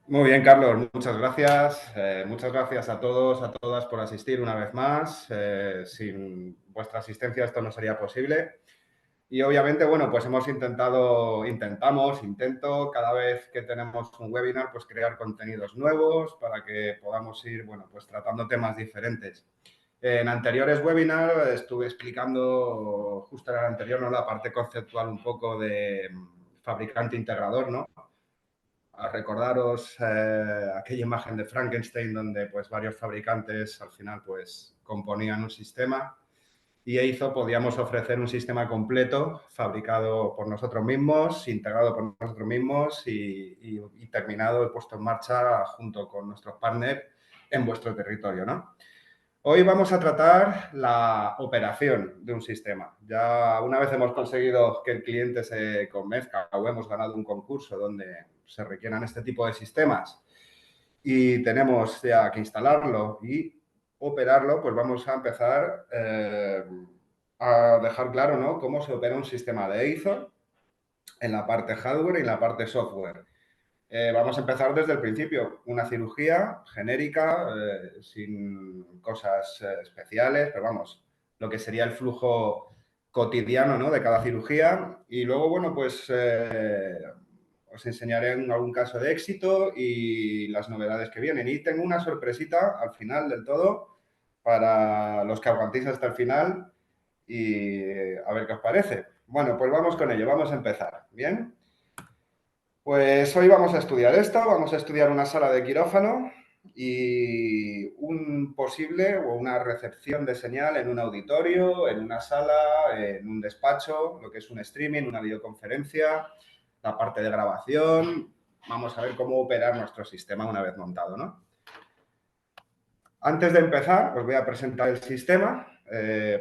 Muy bien, Carlos, muchas gracias. Muchas gracias a todos, a todas por asistir una vez más. Sin vuestra asistencia esto no sería posible. Y obviamente, bueno, pues intento cada vez que tenemos un webinar, pues crear contenidos nuevos para que podamos ir, bueno, pues tratando temas diferentes. En anteriores webinars estuve explicando, justo en el anterior, ¿no?, la parte conceptual un poco de fabricante integrador, ¿no? A recordaros aquella imagen de Frankenstein donde pues varios fabricantes al final pues componían un sistema y EIZO podíamos ofrecer un sistema completo fabricado por nosotros mismos, integrado por nosotros mismos y terminado y puesto en marcha junto con nuestros partners en vuestro territorio, ¿no? Hoy vamos a tratar la operación de un sistema. Ya una vez hemos conseguido que el cliente se convenzca o hemos ganado un concurso donde se requieran este tipo de sistemas y tenemos ya que instalarlo y operarlo, pues vamos a empezar a dejar claro, ¿no?, cómo se opera un sistema de EIZO en la parte hardware y en la parte software. Vamos a empezar desde el principio. Una cirugía genérica, sin cosas especiales, pero vamos, lo que sería el flujo cotidiano, ¿no?, de cada cirugía. Y luego, bueno, pues os enseñaré algún caso de éxito y las novedades que vienen. Y tengo una sorpresita al final del todo para los que aguantéis hasta el final y a ver qué os parece. Bueno, pues vamos con ello, vamos a empezar. ¿Bien? Pues hoy vamos a estudiar esto, vamos a estudiar una sala de quirófano y un posible o una recepción de señal en un auditorio, en una sala, en un despacho, lo que es un streaming, una videoconferencia, la parte de grabación. Vamos a ver cómo operar nuestro sistema una vez montado, ¿no? Antes de empezar, os voy a presentar el sistema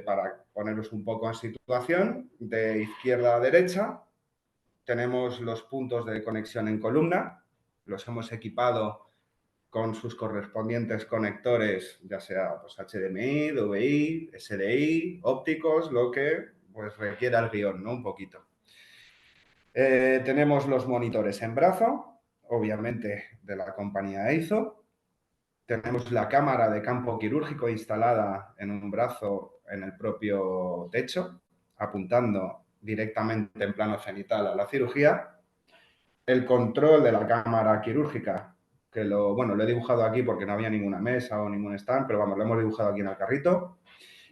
para poneros un poco en situación. De izquierda a derecha tenemos los puntos de conexión en columna, los hemos equipado con sus correspondientes conectores, ya sea pues, HDMI, DVI, SDI, ópticos, lo que pues, requiera el guión, ¿no?, un poquito. Tenemos los monitores en brazo, obviamente de la compañía EIZO. Tenemos la cámara de campo quirúrgico instalada en un brazo en el propio techo, apuntando directamente en plano cenital a la cirugía. El control de la cámara quirúrgica, que lo he dibujado aquí porque no había ninguna mesa o ningún stand, pero vamos, lo hemos dibujado aquí en el carrito.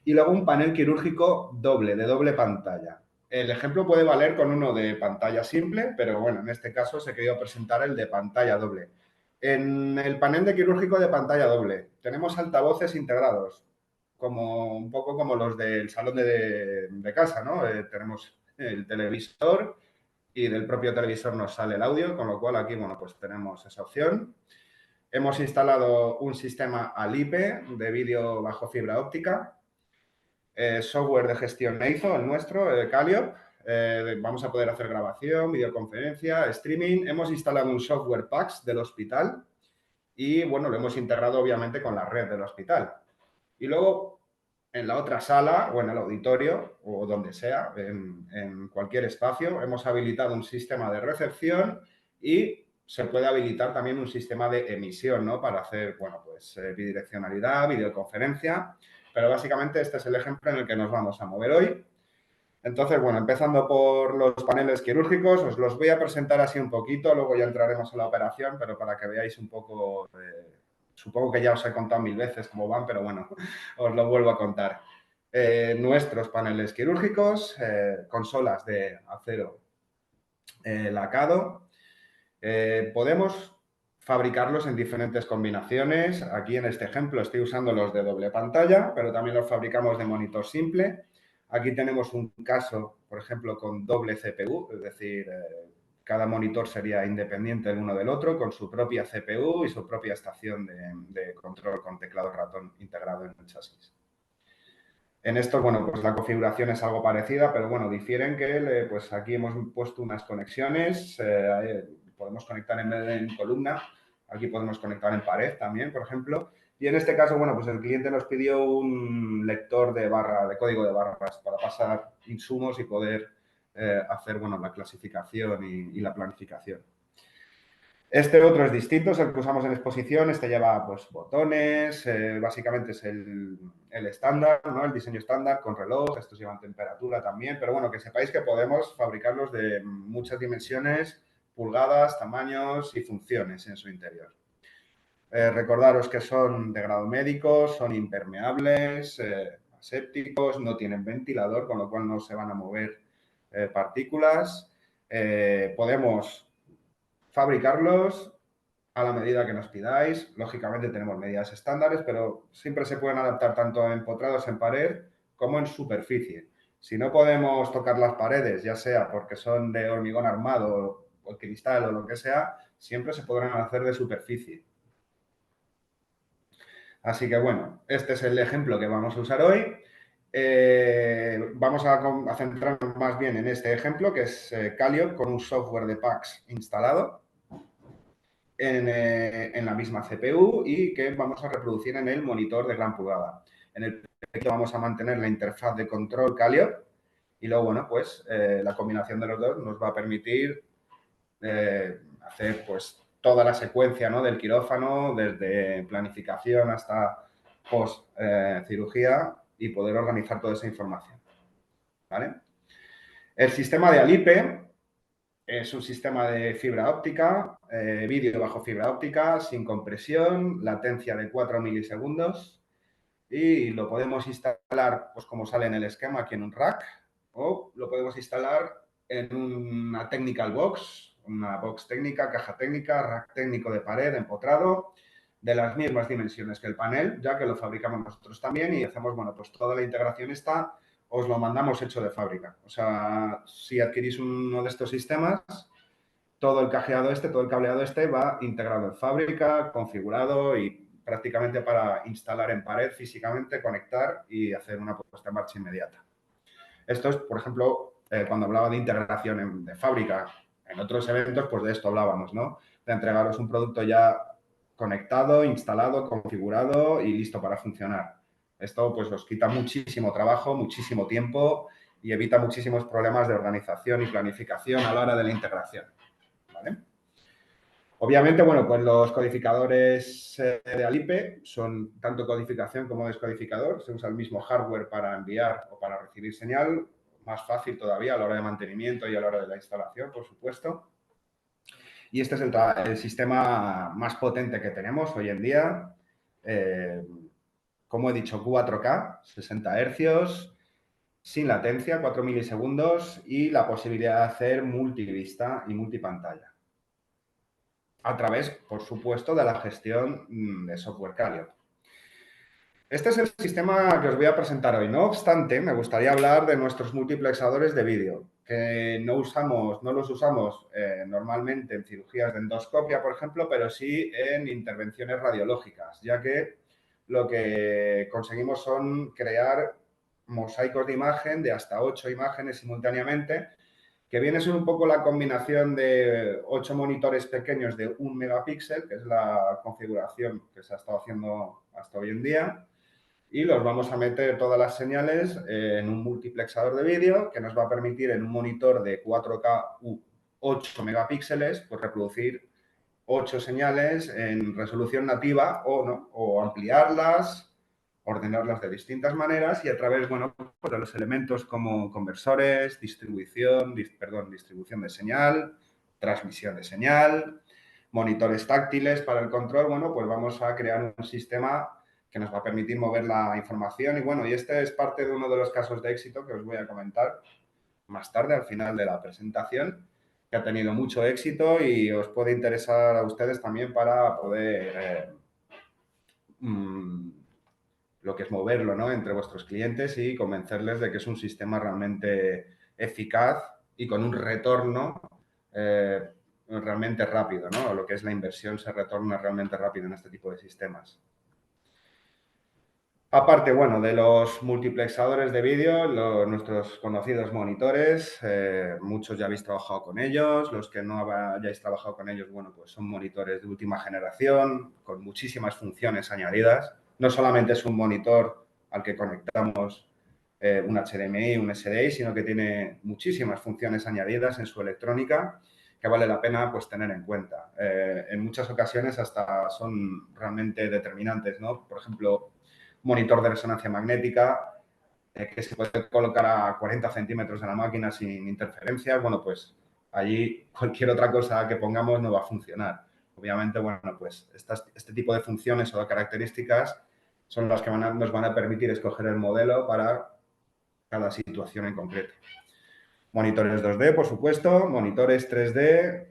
Y luego un panel quirúrgico doble, de doble pantalla. El ejemplo puede valer con uno de pantalla simple, pero bueno, en este caso os he querido presentar el de pantalla doble. En el panel de quirúrgico de pantalla doble tenemos altavoces integrados, como un poco como los del salón de casa, ¿no? Tenemos el televisor y del propio televisor nos sale el audio, con lo cual aquí, bueno, pues tenemos esa opción. Hemos instalado un sistema ALIPE de vídeo bajo fibra óptica, software de gestión EIZO, el nuestro, Calliope. Vamos a poder hacer grabación, videoconferencia, streaming. Hemos instalado un software PACS del hospital y, bueno, lo hemos integrado obviamente con la red del hospital. Y luego, en la otra sala o en el auditorio o donde sea, en cualquier espacio, hemos habilitado un sistema de recepción y se puede habilitar también un sistema de emisión, ¿no?, para hacer, bueno, pues bidireccionalidad, videoconferencia, pero básicamente este es el ejemplo en el que nos vamos a mover hoy. Entonces, bueno, empezando por los paneles quirúrgicos, os los voy a presentar así un poquito, luego ya entraremos en la operación, pero para que veáis un poco, supongo que ya os he contado 1000 veces cómo van, pero bueno, os lo vuelvo a contar. Nuestros paneles quirúrgicos, consolas de acero lacado, podemos fabricarlos en diferentes combinaciones. Aquí en este ejemplo estoy usando los de doble pantalla, pero también los fabricamos de monitor simple. Aquí tenemos un caso, por ejemplo, con doble CPU, es decir, cada monitor sería independiente el uno del otro, con su propia CPU y su propia estación de control con teclado ratón integrado en el chasis. En esto, bueno, pues la configuración es algo parecida, pero bueno, difieren que pues aquí hemos puesto unas conexiones, podemos conectar en vez de en columna, aquí podemos conectar en pared también, por ejemplo. Y en este caso, bueno, pues el cliente nos pidió un lector de código de barras para pasar insumos y poder hacer, bueno, la clasificación y la planificación. Este otro es distinto, es el que usamos en exposición. Este lleva pues botones, básicamente es el estándar, ¿no? El diseño estándar con reloj. Estos llevan temperatura también, pero bueno, que sepáis que podemos fabricarlos de muchas dimensiones, pulgadas, tamaños y funciones en su interior. Recordaros que son de grado médico, son impermeables, asépticos, no tienen ventilador, con lo cual no se van a mover partículas. Podemos fabricarlos a la medida que nos pidáis. Lógicamente tenemos medidas estándares, pero siempre se pueden adaptar tanto empotrados en pared como en superficie. Si no podemos tocar las paredes, ya sea porque son de hormigón armado o cristal o lo que sea, siempre se podrán hacer de superficie. Así que bueno, este es el ejemplo que vamos a usar hoy. Vamos a centrarnos más bien en este ejemplo, que es Calliope con un software de PACS instalado en la misma CPU y que vamos a reproducir en el monitor de gran pulgada. En el proyecto vamos a mantener la interfaz de control Calliope y luego, bueno, pues la combinación de los dos nos va a permitir hacer pues toda la secuencia, ¿no?, del quirófano, desde planificación hasta post cirugía y poder organizar toda esa información. ¿Vale? El sistema de Alipe es un sistema de fibra óptica, vídeo bajo fibra óptica, sin compresión, latencia de 4 milisegundos y lo podemos instalar, pues como sale en el esquema, aquí en un rack, o lo podemos instalar en una technical box, una box técnica, caja técnica, rack técnico de pared, empotrado, de las mismas dimensiones que el panel, ya que lo fabricamos nosotros también y hacemos, bueno, pues toda la integración está, os lo mandamos hecho de fábrica. O sea, si adquirís uno de estos sistemas, todo el cajeado este, todo el cableado este va integrado en fábrica, configurado y prácticamente para instalar en pared físicamente, conectar y hacer una puesta en marcha inmediata. Esto es, por ejemplo, cuando hablaba de integración de fábrica. En otros eventos, pues de esto hablábamos, ¿no? De entregaros un producto ya conectado, instalado, configurado y listo para funcionar. Esto pues os quita muchísimo trabajo, muchísimo tiempo y evita muchísimos problemas de organización y planificación a la hora de la integración. ¿Vale? Obviamente, bueno, pues los codificadores de Alipe son tanto codificación como descodificador. Se usa el mismo hardware para enviar o para recibir señal. Más fácil todavía a la hora de mantenimiento y a la hora de la instalación, por supuesto. Y este es el sistema más potente que tenemos hoy en día. Como he dicho, 4K, 60 Hz, sin latencia, 4 milisegundos y la posibilidad de hacer multivista y multipantalla. A través, por supuesto, de la gestión de software Calliope. Este es el sistema que os voy a presentar hoy. No obstante, me gustaría hablar de nuestros multiplexadores de vídeo, que no los usamos normalmente en cirugías de endoscopia, por ejemplo, pero sí en intervenciones radiológicas, ya que lo que conseguimos son crear mosaicos de imagen de hasta 8 imágenes simultáneamente, que viene a ser un poco la combinación de 8 monitores pequeños de 1 megapíxel, que es la configuración que se ha estado haciendo hasta hoy en día, y los vamos a meter todas las señales en un multiplexador de vídeo que nos va a permitir en un monitor de 4K u 8 megapíxeles pues reproducir 8 señales en resolución nativa o, ¿no?, o ampliarlas, ordenarlas de distintas maneras y a través, bueno, pues de los elementos como conversores, distribución de señal, transmisión de señal, monitores táctiles para el control, bueno, pues vamos a crear un sistema que nos va a permitir mover la información y bueno, y este es parte de uno de los casos de éxito que os voy a comentar más tarde al final de la presentación, que ha tenido mucho éxito y os puede interesar a ustedes también para poder lo que es moverlo, ¿no?, entre vuestros clientes y convencerles de que es un sistema realmente eficaz y con un retorno realmente rápido, ¿no? Lo que es la inversión se retorna realmente rápido en este tipo de sistemas. Aparte, bueno, de los multiplexadores de vídeo, nuestros conocidos monitores, muchos ya habéis trabajado con ellos, los que no hayáis trabajado con ellos, bueno, pues son monitores de última generación, con muchísimas funciones añadidas. No solamente es un monitor al que conectamos un HDMI, un SDI, sino que tiene muchísimas funciones añadidas en su electrónica que vale la pena pues tener en cuenta. En muchas ocasiones hasta son realmente determinantes, ¿no? Por ejemplo, monitor de resonancia magnética, que se puede colocar a 40 centímetros de la máquina sin interferencias. Bueno, pues allí cualquier otra cosa que pongamos no va a funcionar. Obviamente, bueno, pues este tipo de funciones o de características son las que nos van a permitir escoger el modelo para cada situación en concreto. Monitores 2D, por supuesto, monitores 3D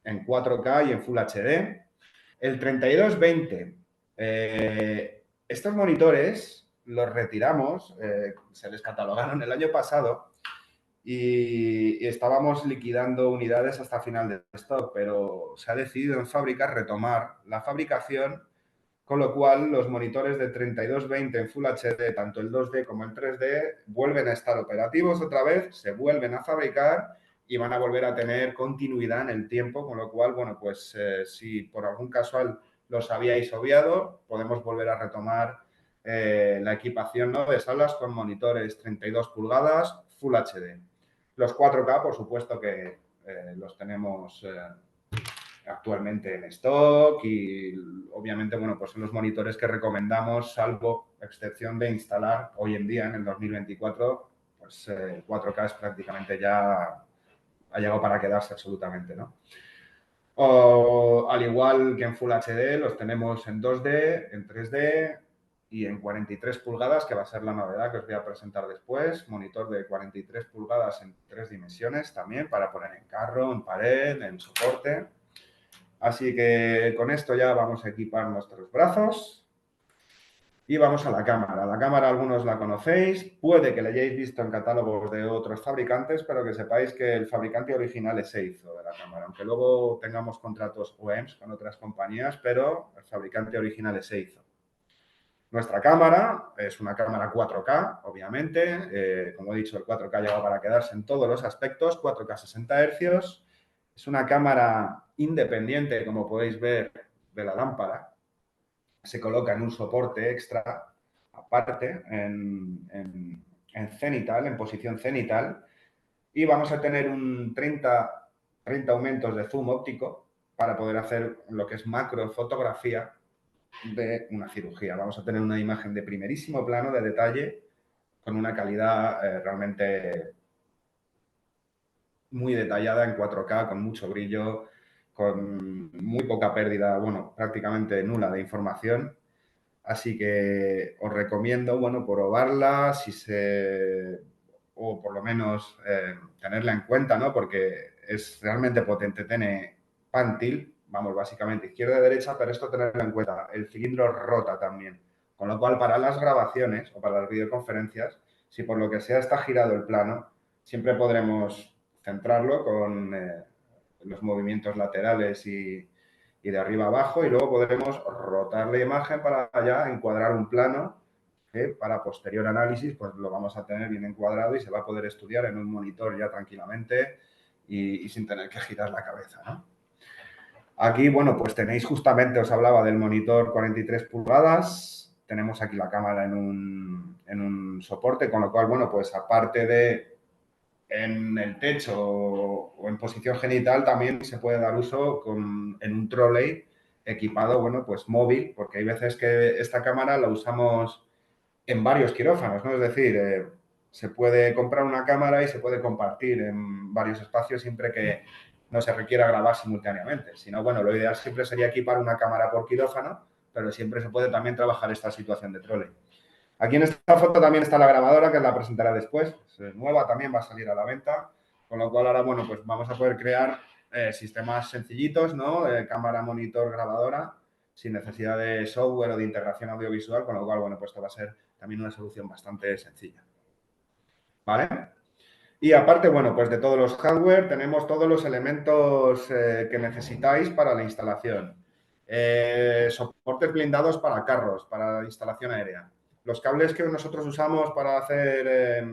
en 4K y en Full HD. El 3220, estos monitores los retiramos, se les catalogaron el año pasado y estábamos liquidando unidades hasta final de stock, pero se ha decidido en fábrica retomar la fabricación, con lo cual los monitores de 3220 en Full HD, tanto el 2D como el 3D, vuelven a estar operativos otra vez, se vuelven a fabricar y van a volver a tener continuidad en el tiempo, con lo cual, bueno, pues si por algún casual los habíais obviado, podemos volver a retomar la equipación, ¿no?, de salas con monitores 32 pulgadas Full HD. Los 4K, por supuesto que los tenemos actualmente en stock y obviamente, bueno, pues son los monitores que recomendamos, salvo excepción de instalar hoy en día, en el 2024, pues el 4K es prácticamente ya ha llegado para quedarse absolutamente, ¿no? O, al igual que en Full HD, los tenemos en 2D, en 3D y en 43 pulgadas, que va a ser la novedad que os voy a presentar después. Monitor de 43 pulgadas en 3 dimensiones también para poner en carro, en pared, en soporte. Así que con esto ya vamos a equipar nuestros brazos y vamos a la cámara. La cámara algunos la conocéis, puede que la hayáis visto en catálogos de otros fabricantes, pero que sepáis que el fabricante original es Eizo de la cámara, aunque luego tengamos contratos OEMs con otras compañías, pero el fabricante original es Eizo. Nuestra cámara es una cámara 4K, obviamente. Como he dicho, el 4K llega para quedarse en todos los aspectos, 4K 60 Hz. Es una cámara independiente, como podéis ver, de la lámpara. Se coloca en un soporte extra, aparte, en cenital, en posición cenital. Y vamos a tener un 30 aumentos de zoom óptico para poder hacer lo que es macrofotografía de una cirugía. Vamos a tener una imagen de primerísimo plano, de detalle, con una calidad realmente muy detallada en 4K, con mucho brillo, con muy poca pérdida, bueno, prácticamente nula de información. Así que os recomiendo, bueno, probarla, o por lo menos tenerla en cuenta, ¿no? Porque es realmente potente. Tiene pan-tilt, vamos, básicamente izquierda-derecha, pero esto tenerlo en cuenta. El cilindro rota también. Con lo cual, para las grabaciones o para las videoconferencias, si por lo que sea está girado el plano, siempre podremos centrarlo con los movimientos laterales y de arriba abajo, y luego podremos rotar la imagen para ya encuadrar un plano que para posterior análisis pues lo vamos a tener bien encuadrado y se va a poder estudiar en un monitor ya tranquilamente y sin tener que girar la cabeza, ¿no? Aquí, bueno, pues tenéis justamente, os hablaba del monitor 43 pulgadas, tenemos aquí la cámara en un soporte, con lo cual, bueno, pues aparte de en el techo o en posición genital, también se puede dar uso en un trolley equipado, bueno, pues móvil, porque hay veces que esta cámara la usamos en varios quirófanos, ¿no? Es decir, se puede comprar una cámara y se puede compartir en varios espacios siempre que no se requiera grabar simultáneamente. Si no, bueno, lo ideal siempre sería equipar una cámara por quirófano, pero siempre se puede también trabajar esta situación de trolley. Aquí en esta foto también está la grabadora, que la presentaré después. Es nueva, también va a salir a la venta. Con lo cual ahora, bueno, pues vamos a poder crear sistemas sencillitos, ¿no? Cámara, monitor, grabadora, sin necesidad de software o de integración audiovisual. Con lo cual, bueno, pues esto va a ser también una solución bastante sencilla. ¿Vale? Y aparte, bueno, pues de todos los hardware tenemos todos los elementos que necesitáis para la instalación. Soportes blindados para carros, para la instalación aérea. Los cables que nosotros usamos para hacer,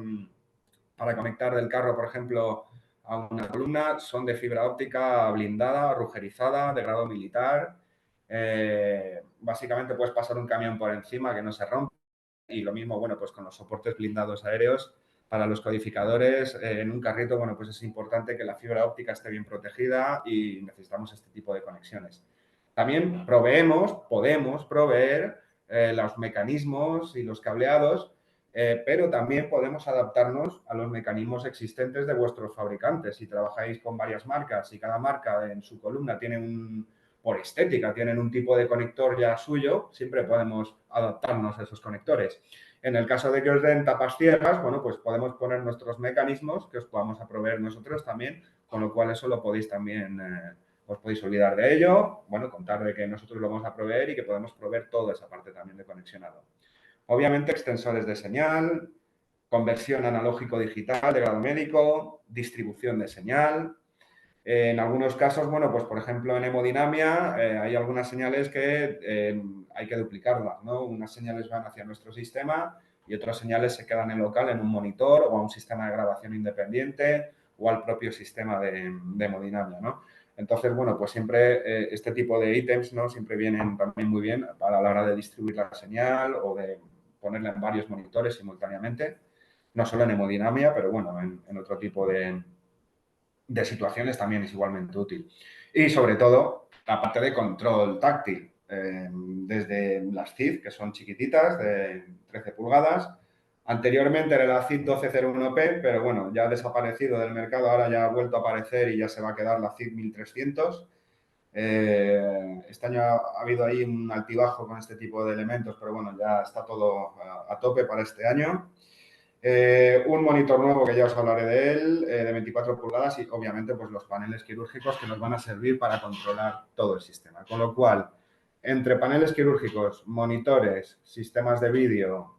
para conectar del carro, por ejemplo, a una columna, son de fibra óptica blindada, rugerizada, de grado militar. Básicamente puedes pasar un camión por encima que no se rompe. Y lo mismo, bueno, pues con los soportes blindados aéreos para los codificadores, en un carrito, bueno, pues es importante que la fibra óptica esté bien protegida y necesitamos este tipo de conexiones. También podemos proveer los mecanismos y los cableados, pero también podemos adaptarnos a los mecanismos existentes de vuestros fabricantes. Si trabajáis con varias marcas y cada marca en su columna tiene por estética, tienen un tipo de conector ya suyo, siempre podemos adaptarnos a esos conectores. En el caso de que os den tapas ciegas, bueno, pues podemos poner nuestros mecanismos que os podamos a proveer nosotros también, con lo cual eso lo podéis también, os podéis olvidar de ello, bueno, contar de que nosotros lo vamos a proveer y que podemos proveer toda esa parte también de conexionado. Obviamente extensores de señal, conversión analógico-digital de grado médico, distribución de señal. En algunos casos, bueno, pues por ejemplo en hemodinamia hay algunas señales que hay que duplicarlas, ¿no? Unas señales van hacia nuestro sistema y otras señales se quedan en local en un monitor o a un sistema de grabación independiente o al propio sistema de hemodinamia, ¿no? Entonces, bueno, pues siempre este tipo de ítems, ¿no? Siempre vienen también muy bien para la hora de distribuir la señal o de ponerla en varios monitores simultáneamente, no solo en hemodinamia, pero bueno, en otro tipo de situaciones también es igualmente útil. Y sobre todo, la parte de control táctil, desde las CID, que son chiquititas, de 13 pulgadas. Anteriormente era la CID 1201P, pero bueno, ya ha desaparecido del mercado, ahora ya ha vuelto a aparecer y ya se va a quedar la CID 1300. Este año ha habido ahí un altibajo con este tipo de elementos, pero bueno, ya está todo a tope para este año. Un monitor nuevo que ya os hablaré de él, de 24 pulgadas y obviamente pues los paneles quirúrgicos que nos van a servir para controlar todo el sistema. Con lo cual, entre paneles quirúrgicos, monitores, sistemas de vídeo,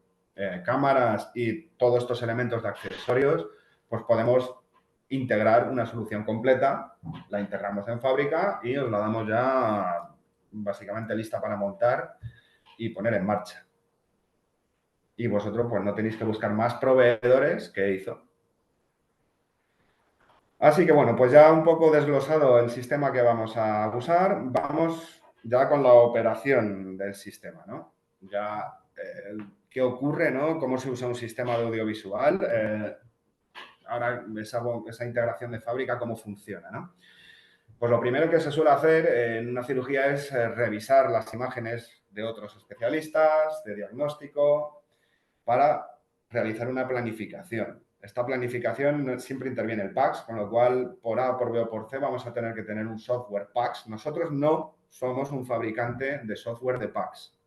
cámaras y todos estos elementos de accesorios, pues podemos integrar una solución completa, la integramos en fábrica y os la damos ya básicamente lista para montar y poner en marcha. Y vosotros pues no tenéis que buscar más proveedores que hizo. Así que bueno, pues ya un poco desglosado el sistema que vamos a usar, vamos ya con la operación del sistema, ¿no? Ya, ¿qué ocurre, no? ¿Cómo se usa un sistema de audiovisual? Ahora, esa integración de fábrica, ¿cómo funciona, no? Pues lo primero que se suele hacer en una cirugía es revisar las imágenes de otros especialistas, de diagnóstico, para realizar una planificación. Esta planificación siempre interviene el PACS, con lo cual por A, por B o por C vamos a tener que tener un software PACS. Nosotros no somos un fabricante de software de PACS.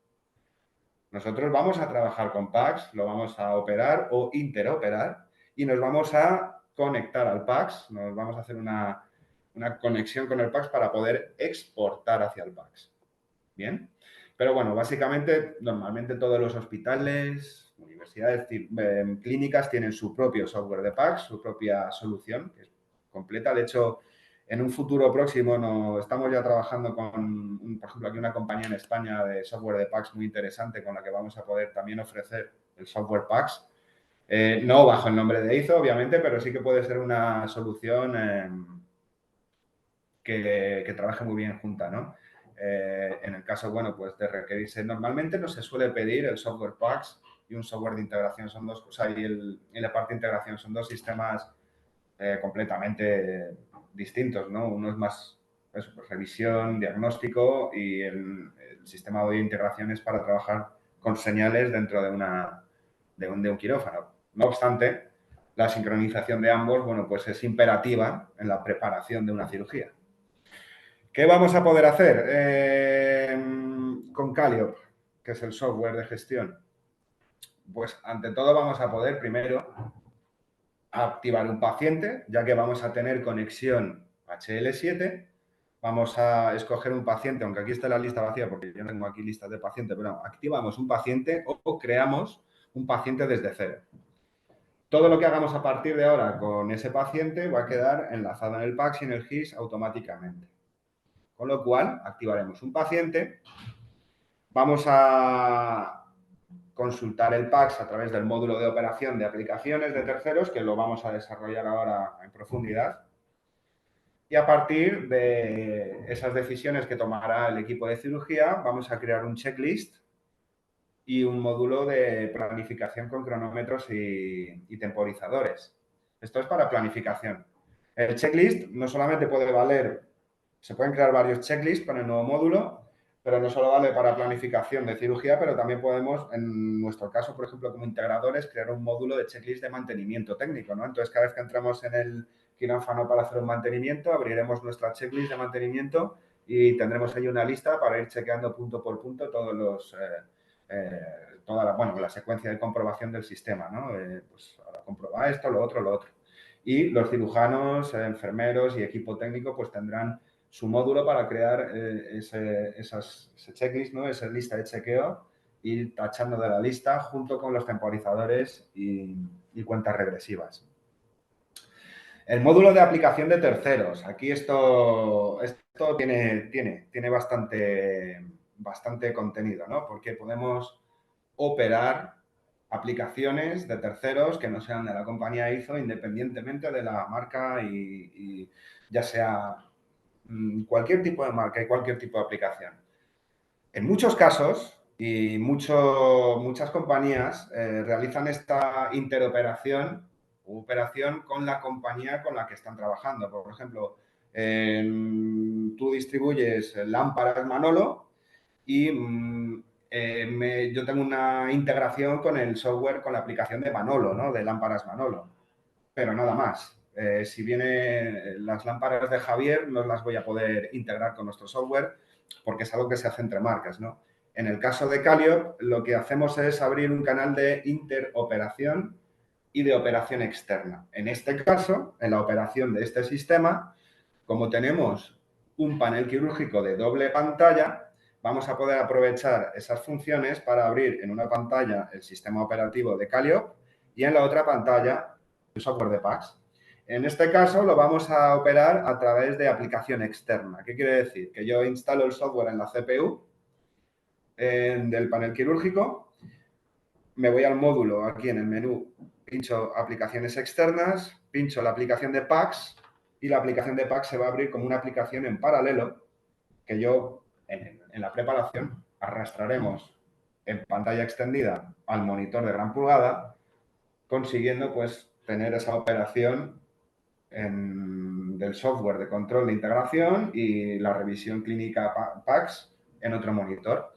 Nosotros vamos a trabajar con PACS, lo vamos a operar o interoperar y nos vamos a conectar al PACS, nos vamos a hacer una conexión con el PACS para poder exportar hacia el PACS. Bien, pero bueno, básicamente, normalmente todos los hospitales, universidades, clínicas tienen su propio software de PACS, su propia solución, que es completa. De hecho, en un futuro próximo estamos ya trabajando con, por ejemplo, aquí una compañía en España de software de PACS muy interesante con la que vamos a poder también ofrecer el software PACS. No bajo el nombre de ISO, obviamente, pero sí que puede ser una solución que trabaje muy bien junta, ¿no? En el caso, bueno, pues de requerirse, normalmente no se suele pedir el software PACS y un software de integración, son dos, o sea, y la parte de integración son dos sistemas completamente distintos, ¿no? Uno es más pues, revisión, diagnóstico y el sistema de integración es para trabajar con señales dentro de un quirófano. No obstante, la sincronización de ambos, bueno, pues es imperativa en la preparación de una cirugía. ¿Qué vamos a poder hacer con Calliope, que es el software de gestión? Pues ante todo vamos a poder primero activar un paciente, ya que vamos a tener conexión HL7. Vamos a escoger un paciente, aunque aquí está la lista vacía porque yo tengo aquí listas de pacientes, pero activamos un paciente o creamos un paciente desde cero. Todo lo que hagamos a partir de ahora con ese paciente va a quedar enlazado en el PACS y en el GIS automáticamente. Con lo cual, activaremos un paciente, vamos a consultar el PACS a través del módulo de operación de aplicaciones de terceros, que lo vamos a desarrollar ahora en profundidad. Y a partir de esas decisiones que tomará el equipo de cirugía, vamos a crear un checklist y un módulo de planificación con cronómetros y temporizadores. Esto es para planificación. El checklist no solamente puede valer, se pueden crear varios checklists con el nuevo módulo, pero no solo vale para planificación de cirugía, pero también podemos, en nuestro caso, por ejemplo, como integradores, crear un módulo de checklist de mantenimiento técnico, ¿no? Entonces, cada vez que entremos en el quirófano para hacer un mantenimiento, abriremos nuestra checklist de mantenimiento y tendremos ahí una lista para ir chequeando punto por punto todos los... la secuencia de comprobación del sistema, ¿no? Pues ahora comprueba esto, lo otro. Y los cirujanos, enfermeros y equipo técnico pues tendrán su módulo para crear ese checklist, ¿no? Esa lista de chequeo, ir tachando de la lista junto con los temporizadores y cuentas regresivas. El módulo de aplicación de terceros. Aquí esto tiene bastante contenido, ¿no? Porque podemos operar aplicaciones de terceros que no sean de la compañía ISO, independientemente de la marca y ya sea cualquier tipo de marca y cualquier tipo de aplicación. En muchos casos y muchas compañías realizan esta interoperación o operación con la compañía con la que están trabajando. Por ejemplo, tú distribuyes lámparas Manolo y yo tengo una integración con el software, con la aplicación de Manolo, ¿no? De lámparas Manolo, pero nada más. Si vienen las lámparas de Javier, no las voy a poder integrar con nuestro software porque es algo que se hace entre marcas, ¿no? En el caso de Calliope, lo que hacemos es abrir un canal de interoperación y de operación externa. En este caso, en la operación de este sistema, como tenemos un panel quirúrgico de doble pantalla, vamos a poder aprovechar esas funciones para abrir en una pantalla el sistema operativo de Calliope y en la otra pantalla el software de PACS. En este caso lo vamos a operar a través de aplicación externa. ¿Qué quiere decir? Que yo instalo el software en la CPU del panel quirúrgico, me voy al módulo aquí en el menú, pincho aplicaciones externas, pincho la aplicación de PACS y la aplicación de PACS se va a abrir como una aplicación en paralelo que yo en la preparación arrastraremos en pantalla extendida al monitor de gran pulgada, consiguiendo pues tener esa operación del software de control de integración y la revisión clínica PACS en otro monitor.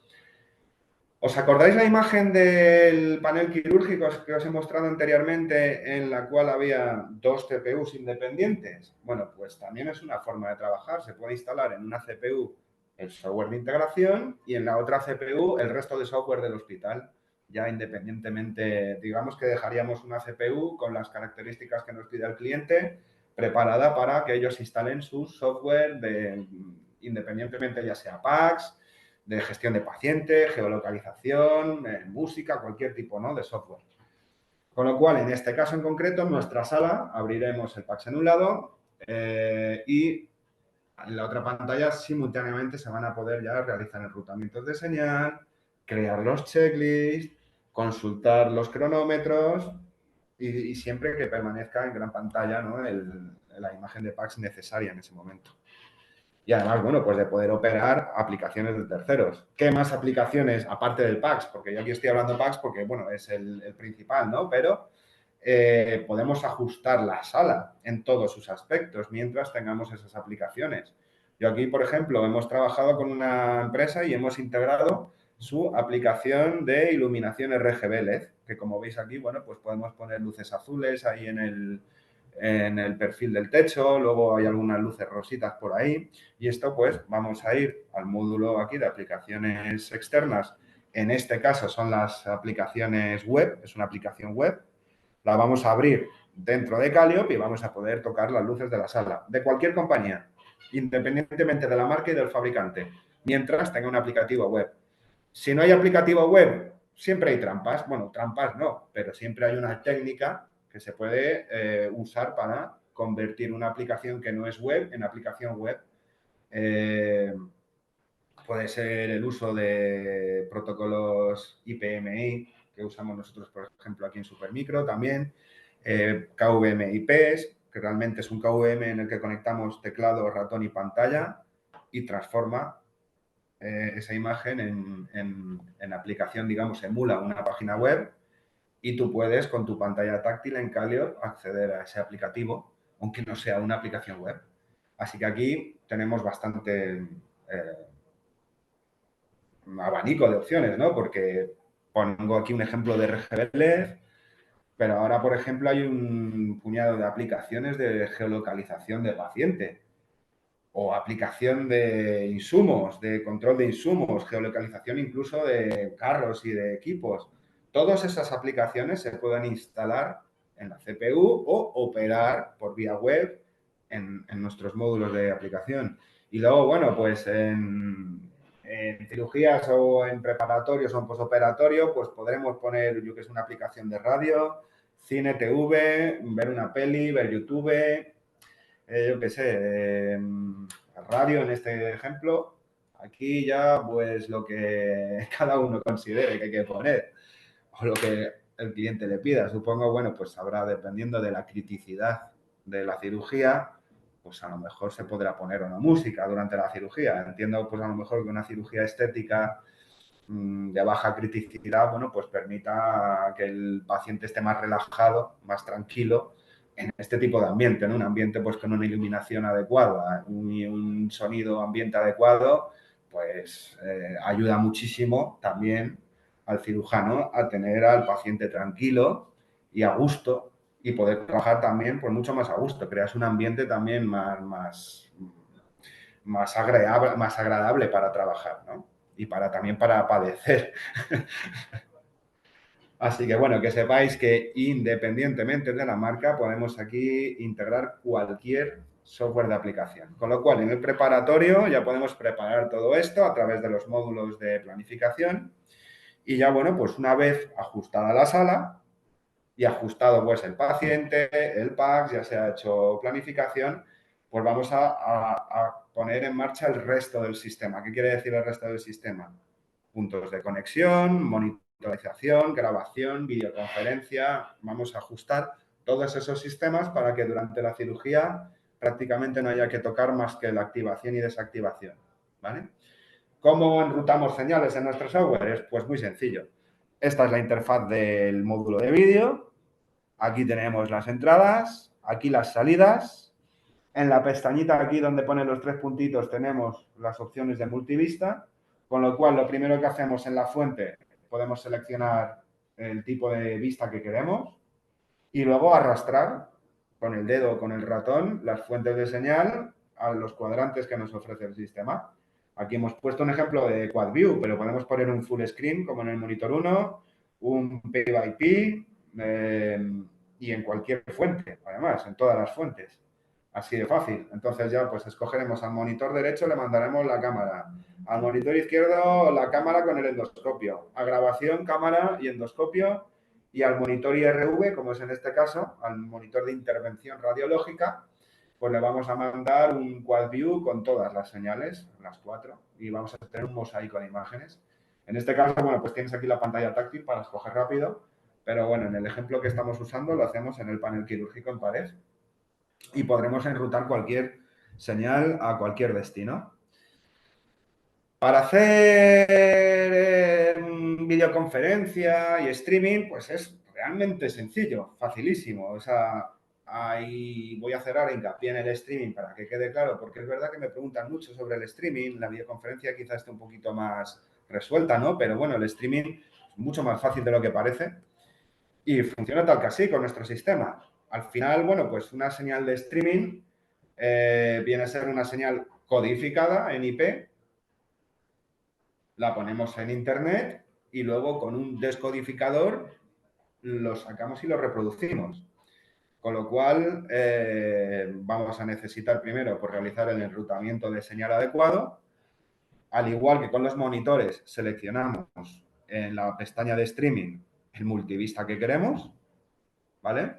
¿Os acordáis la imagen del panel quirúrgico que os he mostrado anteriormente en la cual había dos CPUs independientes? Bueno, pues también es una forma de trabajar. Se puede instalar en una CPU el software de integración y en la otra CPU el resto de software del hospital. Ya independientemente, digamos que dejaríamos una CPU con las características que nos pide el cliente preparada para que ellos instalen su software independientemente ya sea PACS, de gestión de pacientes, geolocalización, música, cualquier tipo, ¿no?, de software. Con lo cual, en este caso en concreto, en nuestra sala abriremos el PACS en un lado y en la otra pantalla simultáneamente se van a poder ya realizar enrutamientos de señal, crear los checklists, consultar los cronómetros y siempre que permanezca en gran pantalla, ¿no?, la imagen de PACS necesaria en ese momento. Y además, bueno, pues de poder operar aplicaciones de terceros. ¿Qué más aplicaciones, aparte del PACS? Porque yo aquí estoy hablando de PACS porque, bueno, es el principal, ¿no? Pero podemos ajustar la sala en todos sus aspectos mientras tengamos esas aplicaciones. Yo aquí, por ejemplo, hemos trabajado con una empresa y hemos integrado su aplicación de iluminación RGB LED, que como veis aquí, bueno, pues podemos poner luces azules ahí en el perfil del techo, luego hay algunas luces rositas por ahí y esto pues vamos a ir al módulo aquí de aplicaciones externas. En este caso son las aplicaciones web, es una aplicación web, la vamos a abrir dentro de Calliope y vamos a poder tocar las luces de la sala, de cualquier compañía, independientemente de la marca y del fabricante, mientras tenga un aplicativo web. Si no hay aplicativo web, siempre hay trampas. Bueno, trampas no, pero siempre hay una técnica que se puede usar para convertir una aplicación que no es web en aplicación web. Puede ser el uso de protocolos IPMI que usamos nosotros, por ejemplo, aquí en Supermicro también. KVM-IPs, que realmente es un KVM en el que conectamos teclado, ratón y pantalla y transforma esa imagen en la aplicación, digamos, emula una página web y tú puedes con tu pantalla táctil en Calio acceder a ese aplicativo, aunque no sea una aplicación web. Así que aquí tenemos bastante abanico de opciones, ¿no? Porque pongo aquí un ejemplo de RGB LED, pero ahora, por ejemplo, hay un puñado de aplicaciones de geolocalización del paciente o aplicación de insumos, de control de insumos, geolocalización incluso de carros y de equipos. Todas esas aplicaciones se pueden instalar en la CPU o operar por vía web en nuestros módulos de aplicación. Y luego, bueno, pues en cirugías o en preparatorios o en posoperatorio, pues podremos poner, yo que es una aplicación de radio, cine, TV, ver una peli, ver YouTube, yo qué sé, radio en este ejemplo. Aquí ya, pues lo que cada uno considere que hay que poner o lo que el cliente le pida. Supongo, bueno, pues habrá, dependiendo de la criticidad de la cirugía, pues a lo mejor se podrá poner una música durante la cirugía. Entiendo, pues a lo mejor que una cirugía estética de baja criticidad, bueno, pues permita que el paciente esté más relajado, más tranquilo en este tipo de ambiente, ¿no? Un ambiente pues con una iluminación adecuada y un sonido ambiente adecuado, pues ayuda muchísimo también al cirujano a tener al paciente tranquilo y a gusto y poder trabajar también pues mucho más a gusto. Creas un ambiente también más agradable para trabajar, ¿no? Y también para padecer. Así que bueno, que sepáis que independientemente de la marca podemos aquí integrar cualquier software de aplicación. Con lo cual, en el preparatorio ya podemos preparar todo esto a través de los módulos de planificación y ya, bueno, pues una vez ajustada la sala y ajustado pues el paciente, el PACS, ya se ha hecho planificación, pues vamos a poner en marcha el resto del sistema. ¿Qué quiere decir el resto del sistema? Puntos de conexión, monitorización, grabación, videoconferencia. Vamos a ajustar todos esos sistemas para que durante la cirugía prácticamente no haya que tocar más que la activación y desactivación. ¿Vale? ¿Cómo enrutamos señales en nuestro software? Pues muy sencillo. Esta es la interfaz del módulo de vídeo. Aquí tenemos las entradas, aquí las salidas. En la pestañita aquí donde pone los tres puntitos tenemos las opciones de multivista, con lo cual lo primero que hacemos en la fuente podemos seleccionar el tipo de vista que queremos y luego arrastrar con el dedo o con el ratón las fuentes de señal a los cuadrantes que nos ofrece el sistema. Aquí hemos puesto un ejemplo de Quad View, pero podemos poner un full screen como en el monitor 1, un P x y en cualquier fuente, además, en todas las fuentes. Así de fácil. Entonces ya pues escogeremos al monitor derecho, le mandaremos la cámara. Al monitor izquierdo la cámara con el endoscopio. A grabación, cámara y endoscopio. Y al monitor IRV, como es en este caso, al monitor de intervención radiológica, pues le vamos a mandar un Quad View con todas las señales, las 4, y vamos a tener un mosaico de imágenes. En este caso, bueno, pues tienes aquí la pantalla táctil para escoger rápido, pero bueno, en el ejemplo que estamos usando lo hacemos en el panel quirúrgico en pared y podremos enrutar cualquier señal a cualquier destino. Para hacer videoconferencia y streaming, pues es realmente sencillo, facilísimo. O sea, ahí voy a hacer ahora hincapié en el streaming para que quede claro, porque es verdad que me preguntan mucho sobre el streaming. La videoconferencia quizás esté un poquito más resuelta, ¿no? Pero bueno, el streaming es mucho más fácil de lo que parece y funciona tal que así con nuestro sistema. Al final, bueno, pues una señal de streaming viene a ser una señal codificada en IP, la ponemos en Internet y luego con un descodificador lo sacamos y lo reproducimos. Con lo cual, vamos a necesitar primero pues, realizar el enrutamiento de señal adecuado. Al igual que con los monitores, seleccionamos en la pestaña de streaming el multivista que queremos, ¿vale?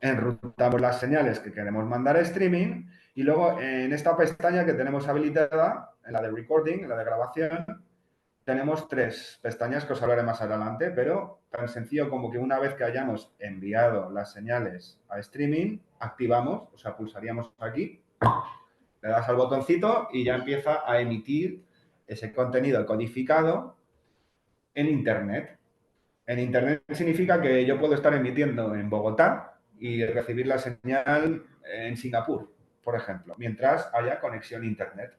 Enrutamos las señales que queremos mandar a streaming y luego en esta pestaña que tenemos habilitada, en la de recording, en la de grabación, tenemos tres pestañas que os hablaré más adelante, pero tan sencillo como que una vez que hayamos enviado las señales a streaming, activamos, o sea, pulsaríamos aquí, le das al botoncito y ya empieza a emitir ese contenido codificado en Internet. En Internet significa que yo puedo estar emitiendo en Bogotá y recibir la señal en Singapur, por ejemplo, mientras haya conexión a Internet.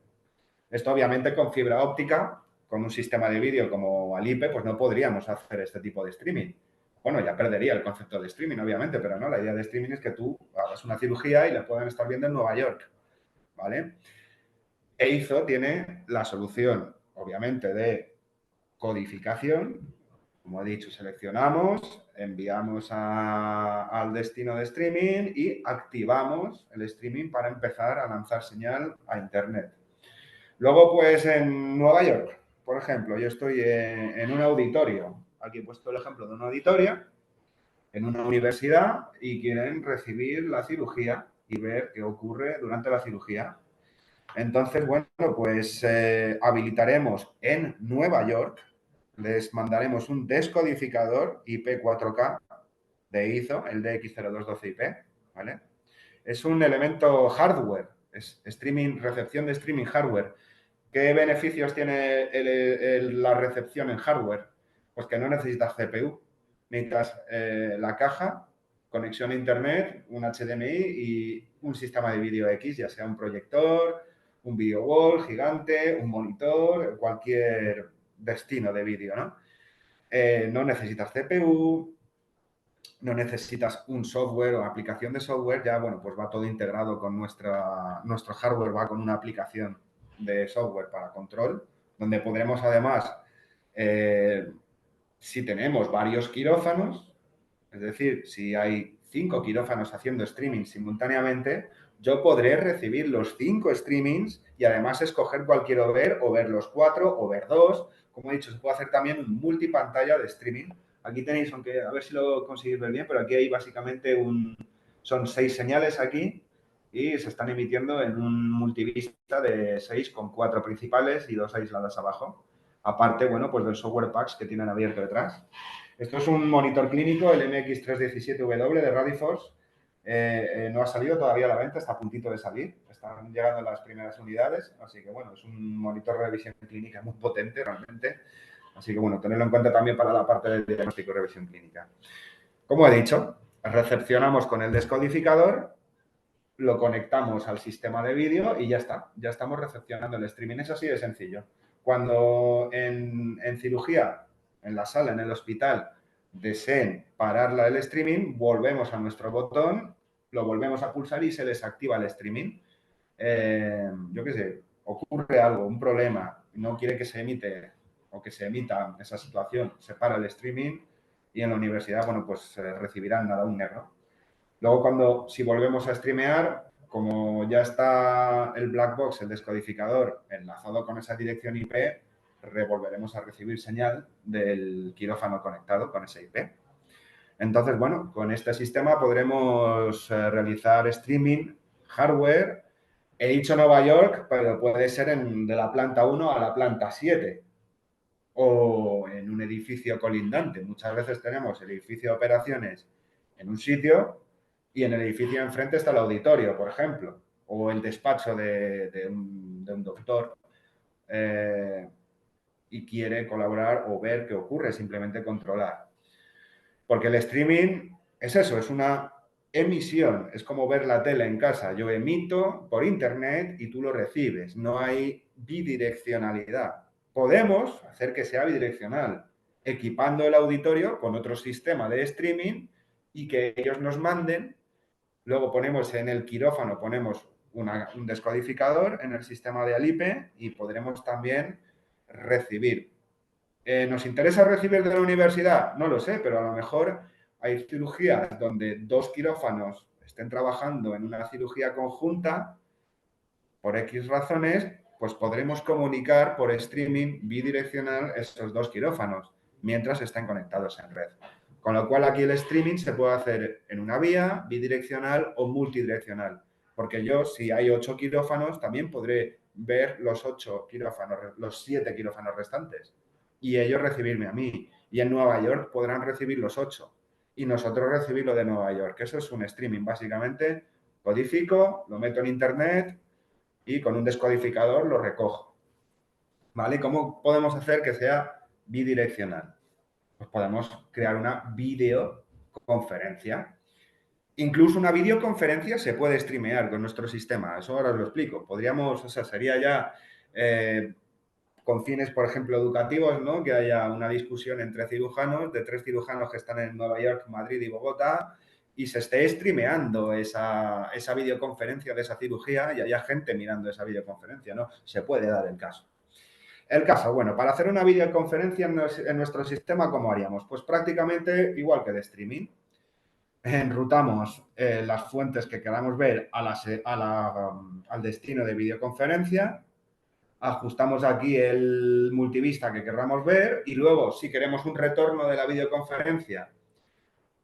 Esto obviamente con fibra óptica, con un sistema de vídeo como Alipe, pues no podríamos hacer este tipo de streaming. Bueno, ya perdería el concepto de streaming, obviamente, pero no, la idea de streaming es que tú hagas una cirugía y la puedan estar viendo en Nueva York, ¿vale? EIZO tiene la solución, obviamente, de codificación. Como he dicho, seleccionamos, enviamos al destino de streaming y activamos el streaming para empezar a lanzar señal a Internet. Luego, pues en Nueva York, por ejemplo, yo estoy en un auditorio. Aquí he puesto el ejemplo de un auditorio en una universidad y quieren recibir la cirugía y ver qué ocurre durante la cirugía. Entonces, bueno, pues habilitaremos en Nueva York, les mandaremos un descodificador IP4K de ISO, el DX0212IP, ¿vale? Es un elemento hardware, es streaming, recepción de streaming hardware. ¿Qué beneficios tiene la recepción en hardware? Pues que no necesitas CPU, necesitas la caja, conexión a internet, un HDMI y un sistema de vídeo X, ya sea un proyector, un video wall gigante, un monitor, cualquier destino de vídeo, ¿no? No necesitas CPU, no necesitas un software o aplicación de software, ya, bueno, pues va todo integrado con nuestro hardware, va con una aplicación de software para control, donde podremos además, si tenemos varios quirófanos, es decir, si hay 5 quirófanos haciendo streaming simultáneamente, yo podré recibir los 5 streamings y además escoger cuál quiero ver, o ver los 4 o ver 2. Como he dicho, se puede hacer también un multipantalla de streaming. Aquí tenéis, aunque a ver si lo conseguís ver bien, pero aquí hay básicamente son 6 señales aquí y se están emitiendo en un multivista de 6 con 4 principales y 2 aisladas abajo. Aparte, bueno, pues del software packs que tienen abierto detrás. Esto es un monitor clínico, el MX317W de Radiforce. No ha salido todavía a la venta, está a puntito de salir. Están llegando las primeras unidades, así que bueno, es un monitor de revisión clínica muy potente realmente. Así que bueno, tenerlo en cuenta también para la parte de diagnóstico y revisión clínica. Como he dicho, recepcionamos con el descodificador, lo conectamos al sistema de vídeo y ya está. Ya estamos recepcionando el streaming. Es así de sencillo. Cuando en cirugía, en la sala, en el hospital, deseen parar el streaming, volvemos a nuestro botón, lo volvemos a pulsar y se les activa el streaming. Yo qué sé, ocurre algo, un problema, no quiere que se emite o que se emita esa situación, se para el streaming y en la universidad, bueno, pues recibirán nada, un error. Luego, si volvemos a streamear, como ya está el black box, el descodificador, enlazado con esa dirección IP, volveremos a recibir señal del quirófano conectado con ese IP. Entonces, bueno, con este sistema podremos realizar streaming, hardware. He dicho Nueva York, pero puede ser de la planta 1 a la planta 7 o en un edificio colindante. Muchas veces tenemos el edificio de operaciones en un sitio y en el edificio de enfrente está el auditorio, por ejemplo, o el despacho de un doctor y quiere colaborar o ver qué ocurre, simplemente controlar. Porque el streaming es eso, es una emisión, es como ver la tele en casa. Yo emito por internet y tú lo recibes. No hay bidireccionalidad. Podemos hacer que sea bidireccional, equipando el auditorio con otro sistema de streaming y que ellos nos manden. Luego ponemos en el quirófano, ponemos un descodificador en el sistema de Alipe y podremos también recibir. ¿Nos interesa recibir de la universidad? No lo sé, pero a lo mejor hay cirugías donde 2 quirófanos estén trabajando en una cirugía conjunta, por X razones, pues podremos comunicar por streaming bidireccional esos 2 quirófanos mientras estén conectados en red. Con lo cual aquí el streaming se puede hacer en una vía, bidireccional o multidireccional. Porque yo, si hay 8 quirófanos, también podré ver los 8 quirófanos, los 7 quirófanos restantes y ellos recibirme a mí. Y en Nueva York podrán recibir los 8 y nosotros recibir lo de Nueva York. Eso es un streaming, básicamente. Codifico, lo meto en internet y con un descodificador lo recojo. ¿vale? ¿Cómo podemos hacer que sea bidireccional? Pues podemos crear una videoconferencia. Incluso una videoconferencia se puede streamear con nuestro sistema. Eso ahora os lo explico. Podríamos, o sea, sería ya con fines, por ejemplo, educativos, ¿no? Que haya una discusión entre cirujanos, de 3 cirujanos que están en Nueva York, Madrid y Bogotá, y se esté streameando esa videoconferencia de esa cirugía y haya gente mirando esa videoconferencia, ¿no? Se puede dar el caso. El caso, bueno, para hacer una videoconferencia en nuestro sistema, ¿cómo haríamos? Pues prácticamente igual que de streaming. Enrutamos las fuentes que queramos ver al destino de videoconferencia, ajustamos aquí el multivista que queramos ver y luego, si queremos un retorno de la videoconferencia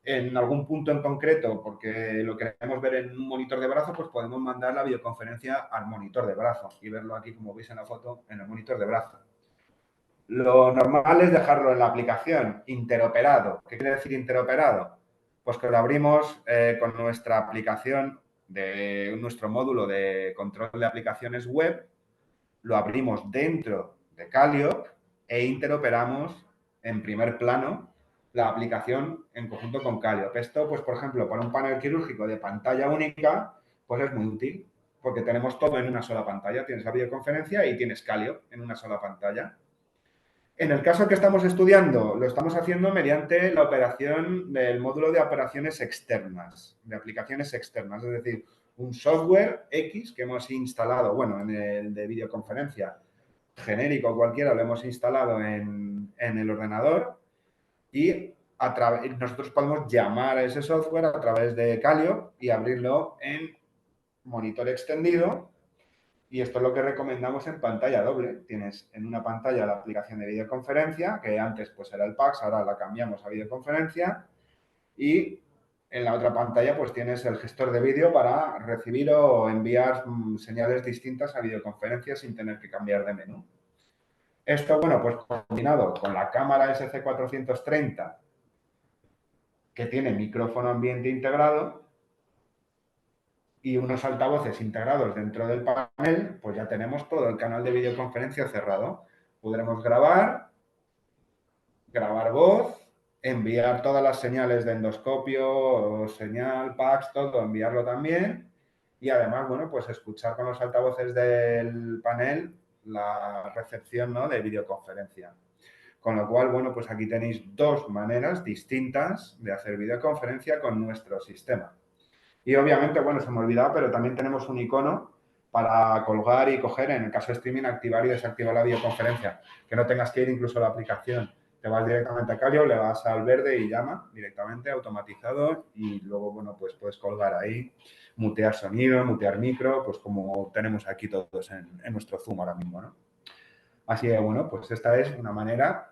en algún punto en concreto, porque lo queremos ver en un monitor de brazo, pues podemos mandar la videoconferencia al monitor de brazo y verlo aquí, como veis en la foto, en el monitor de brazo. Lo normal es dejarlo en la aplicación interoperado. ¿Qué quiere decir interoperado? Pues que lo abrimos con nuestra aplicación, de nuestro módulo de control de aplicaciones web, lo abrimos dentro de Calliope e interoperamos en primer plano la aplicación en conjunto con Calliope. Esto, pues, por ejemplo, para un panel quirúrgico de pantalla única, pues es muy útil, porque tenemos todo en una sola pantalla. Tienes la videoconferencia y tienes Calliope en una sola pantalla. En el caso que estamos estudiando, lo estamos haciendo mediante la operación del módulo de operaciones externas, de aplicaciones externas, es decir, un software X que hemos instalado, bueno, en el de videoconferencia genérico cualquiera, lo hemos instalado en el ordenador y nosotros podemos llamar a ese software a través de Calliope y abrirlo en monitor extendido. Y esto es lo que recomendamos en pantalla doble. Tienes en una pantalla la aplicación de videoconferencia, que antes pues era el PAX, ahora la cambiamos a videoconferencia. Y en la otra pantalla pues tienes el gestor de vídeo para recibir o enviar señales distintas a videoconferencia sin tener que cambiar de menú. Esto, bueno, pues combinado con la cámara SC430, que tiene micrófono ambiente integrado, y unos altavoces integrados dentro del panel, pues ya tenemos todo el canal de videoconferencia cerrado. Podremos grabar voz, enviar todas las señales de endoscopio, señal, PAX, todo, enviarlo también. Y además, bueno, pues escuchar con los altavoces del panel la recepción, ¿no?, de videoconferencia. Con lo cual, bueno, pues aquí tenéis dos maneras distintas de hacer videoconferencia con nuestro sistema. Y obviamente, bueno, se me ha olvidado, pero también tenemos un icono para colgar y coger, en el caso de streaming, activar y desactivar la videoconferencia. Que no tengas que ir incluso a la aplicación. Te vas directamente a Calliope, le vas al verde y llama directamente, automatizado, y luego, bueno, pues puedes colgar ahí, mutear sonido, mutear micro, pues como tenemos aquí todos en nuestro Zoom ahora mismo, ¿no? Así que, bueno, pues esta es una manera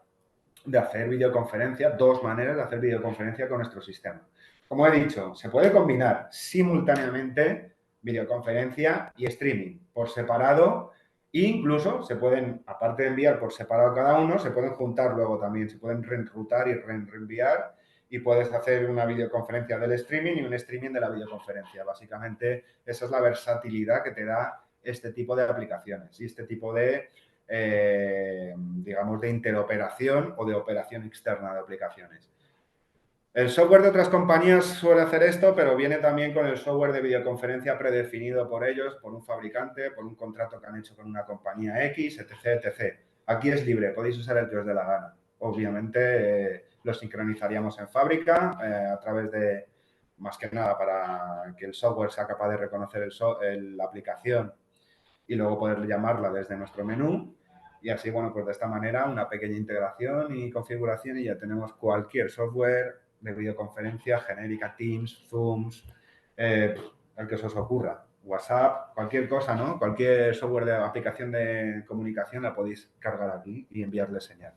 de hacer videoconferencia, dos maneras de hacer videoconferencia con nuestro sistema. Como he dicho, se puede combinar simultáneamente videoconferencia y streaming por separado e incluso se pueden, aparte de enviar por separado cada uno, se pueden juntar luego también, se pueden reenrutar y reenviar y puedes hacer una videoconferencia del streaming y un streaming de la videoconferencia. Básicamente, esa es la versatilidad que te da este tipo de aplicaciones y este tipo de digamos, de interoperación o de operación externa de aplicaciones. El software de otras compañías suele hacer esto, pero viene también con el software de videoconferencia predefinido por ellos, por un fabricante, por un contrato que han hecho con una compañía X, etc, etc. Aquí es libre, podéis usar el que os dé la gana. Obviamente lo sincronizaríamos en fábrica a través de, más que nada, para que el software sea capaz de reconocer la aplicación y luego poder llamarla desde nuestro menú. Y así, bueno, pues de esta manera una pequeña integración y configuración y ya tenemos cualquier software de videoconferencia genérica, Teams, Zooms, el que se os ocurra, WhatsApp, cualquier cosa, ¿no? Cualquier software de aplicación de comunicación la podéis cargar aquí y enviarle señal.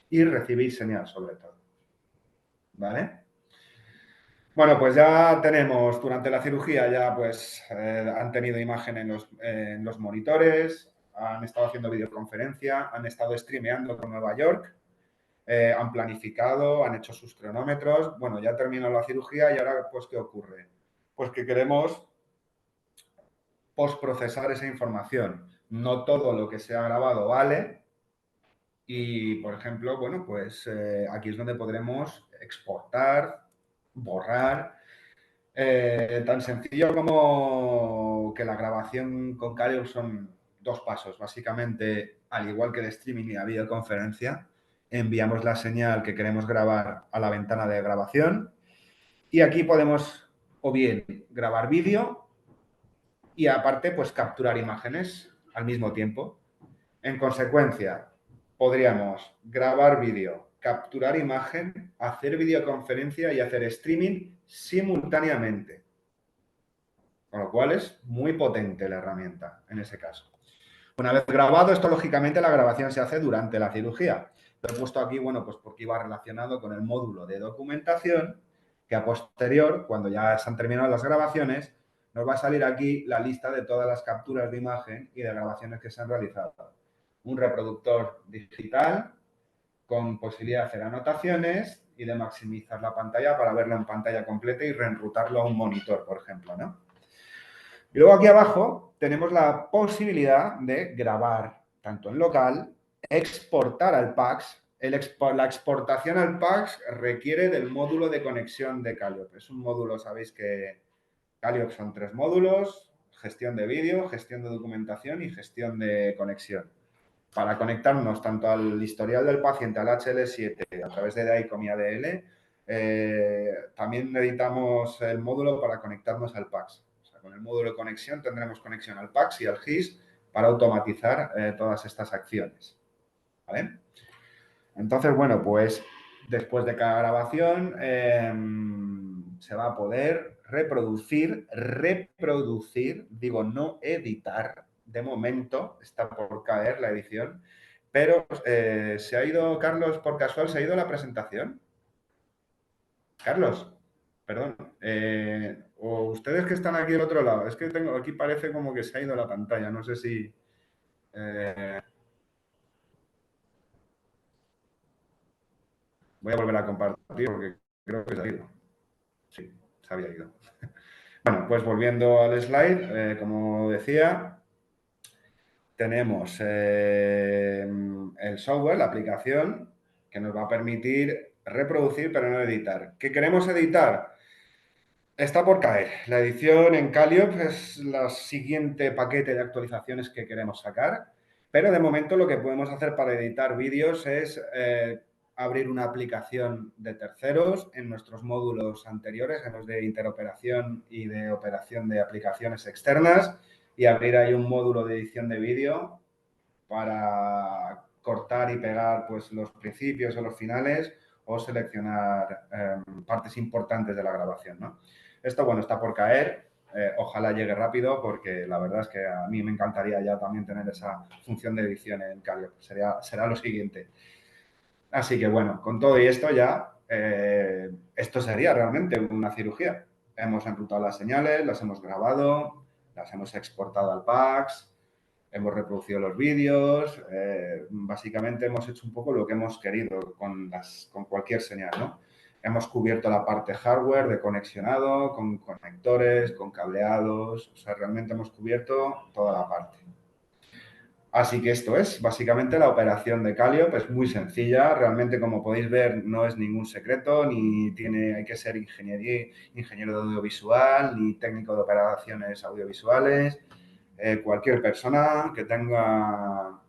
Y recibir señal, sobre todo. ¿Vale? Bueno, pues ya tenemos, durante la cirugía ya pues han tenido imagen en los monitores, han estado haciendo videoconferencia, han estado streameando con Nueva York, han planificado, han hecho sus cronómetros. Bueno, ya terminó la cirugía y ahora pues ¿qué ocurre? Pues que queremos postprocesar esa información. No todo lo que se ha grabado vale, Y, por ejemplo, bueno, pues aquí es donde podremos exportar, borrar. Tan sencillo como que la grabación con Calliope son 2 pasos. Básicamente, al igual que el streaming y la videoconferencia, enviamos la señal que queremos grabar a la ventana de grabación y aquí podemos o bien grabar vídeo y aparte pues capturar imágenes al mismo tiempo. En consecuencia, podríamos grabar vídeo, capturar imagen, hacer videoconferencia y hacer streaming simultáneamente. Con lo cual es muy potente la herramienta en ese caso. Una vez grabado, esto lógicamente la grabación se hace durante la cirugía. Lo he puesto aquí, bueno, pues porque iba relacionado con el módulo de documentación, que a posterior, cuando ya se han terminado las grabaciones, nos va a salir aquí la lista de todas las capturas de imagen y de grabaciones que se han realizado. Un reproductor digital con posibilidad de hacer anotaciones y de maximizar la pantalla para verla en pantalla completa y reenrutarlo a un monitor, por ejemplo, ¿no? Y luego aquí abajo tenemos la posibilidad de grabar tanto en local, exportar al PAX. La exportación al PAX requiere del módulo de conexión de Calliope. Es un módulo, sabéis que Calliope son 3 módulos: gestión de vídeo, gestión de documentación y gestión de conexión. Para conectarnos tanto al historial del paciente, al HL7, a través de DICOM y ADL, también necesitamos el módulo para conectarnos al PAX. O sea, con el módulo de conexión tendremos conexión al PAX y al GIS para automatizar todas estas acciones. ¿Vale? Entonces, bueno, pues después de cada grabación se va a poder reproducir, digo, no editar. De momento está por caer la edición, pero se ha ido, Carlos, por casual, se ha ido la presentación. Carlos, perdón. O ustedes que están aquí al otro lado, es que tengo aquí parece como que se ha ido la pantalla, no sé si... voy a volver a compartir porque creo que se ha ido. Sí, se había ido. Bueno, pues volviendo al slide, como decía, tenemos el software, la aplicación, que nos va a permitir reproducir pero no editar. ¿Qué queremos editar? Está por caer. La edición en Calliope es el siguiente paquete de actualizaciones que queremos sacar, pero de momento lo que podemos hacer para editar vídeos es abrir una aplicación de terceros en nuestros módulos anteriores, en los de interoperación y de operación de aplicaciones externas, y abrir ahí un módulo de edición de vídeo para cortar y pegar pues, los principios o los finales o seleccionar partes importantes de la grabación, ¿no? Esto, bueno, está por caer. Ojalá llegue rápido porque la verdad es que a mí me encantaría ya también tener esa función de edición en Calliope. Será lo siguiente. Así que, bueno, con todo y esto ya, esto sería realmente una cirugía. Hemos enrutado las señales, las hemos grabado, las hemos exportado al PAX, hemos reproducido los vídeos, básicamente hemos hecho un poco lo que hemos querido con cualquier señal, ¿no? Hemos cubierto la parte hardware de conexionado, con conectores, con cableados, o sea, realmente hemos cubierto toda la parte. Así que esto es básicamente la operación de Calliope, es muy sencilla, realmente como podéis ver no es ningún secreto, ni hay que ser ingeniero de audiovisual, ni técnico de operaciones audiovisuales. Cualquier persona que tenga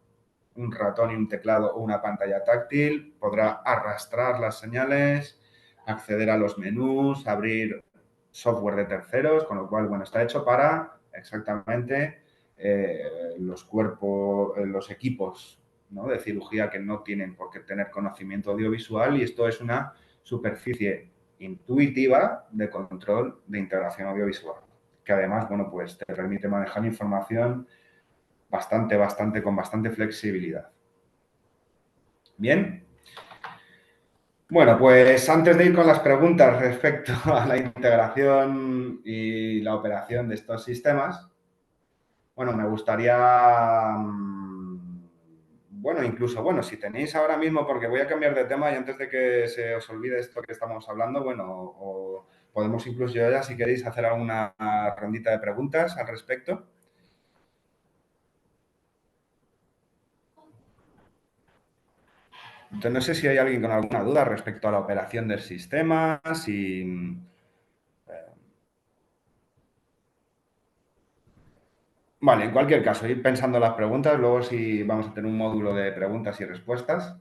un ratón y un teclado o una pantalla táctil podrá arrastrar las señales, acceder a los menús, abrir software de terceros, con lo cual, bueno, está hecho para exactamente los cuerpos, los equipos, ¿no?, de cirugía que no tienen por qué tener conocimiento audiovisual, y esto es una superficie intuitiva de control de integración audiovisual, que además, bueno, pues te permite manejar información con bastante flexibilidad. Bien. Bueno, pues antes de ir con las preguntas respecto a la integración y la operación de estos sistemas, bueno, me gustaría, bueno, incluso, bueno, si tenéis ahora mismo, porque voy a cambiar de tema y antes de que se os olvide esto que estamos hablando, bueno, o podemos incluso ya, si queréis, hacer alguna rondita de preguntas al respecto. Entonces, no sé si hay alguien con alguna duda respecto a la operación del sistema, si... Vale, en cualquier caso, ir pensando las preguntas, luego sí vamos a tener un módulo de preguntas y respuestas.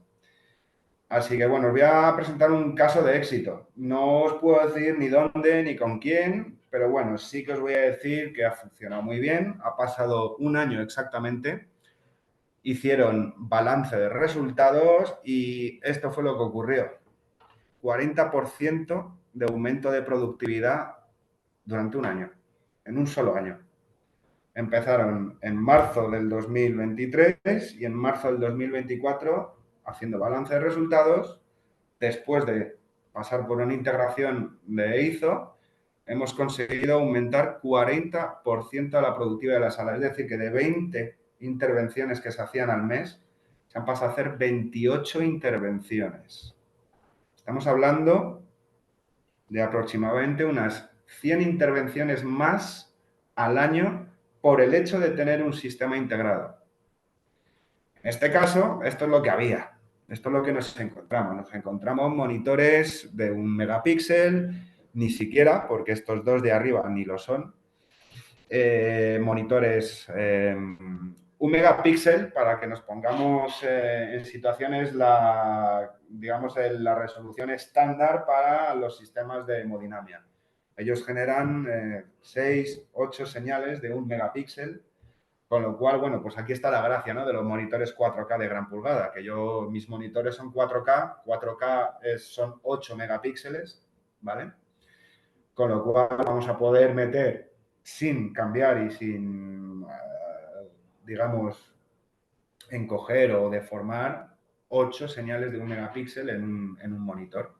Así que bueno, os voy a presentar un caso de éxito. No os puedo decir ni dónde ni con quién, pero bueno, sí que os voy a decir que ha funcionado muy bien. Ha pasado un año exactamente. Hicieron balance de resultados y esto fue lo que ocurrió. 40% de aumento de productividad durante un año, en un solo año. Empezaron en marzo del 2023 y en marzo del 2024 haciendo balance de resultados. Después de pasar por una integración de ISO, hemos conseguido aumentar 40% la productividad de la sala. Es decir, que de 20 intervenciones que se hacían al mes, se han pasado a hacer 28 intervenciones. Estamos hablando de aproximadamente unas 100 intervenciones más al año por el hecho de tener un sistema integrado. En este caso, esto es lo que había. Esto es lo que nos encontramos. Nos encontramos monitores de 1 megapíxel, ni siquiera, porque estos dos de arriba ni lo son. Monitores 1 megapíxel, para que nos pongamos en situaciones, digamos, la resolución estándar para los sistemas de hemodinamia. Ellos generan 6, 8 señales de 1 megapíxel, con lo cual, bueno, pues aquí está la gracia, ¿no?, de los monitores 4K de gran pulgada, que mis monitores son 4K, 4K son 8 megapíxeles, ¿vale? Con lo cual vamos a poder meter, sin cambiar y sin, digamos, encoger o deformar, 8 señales de 1 megapíxel en un monitor.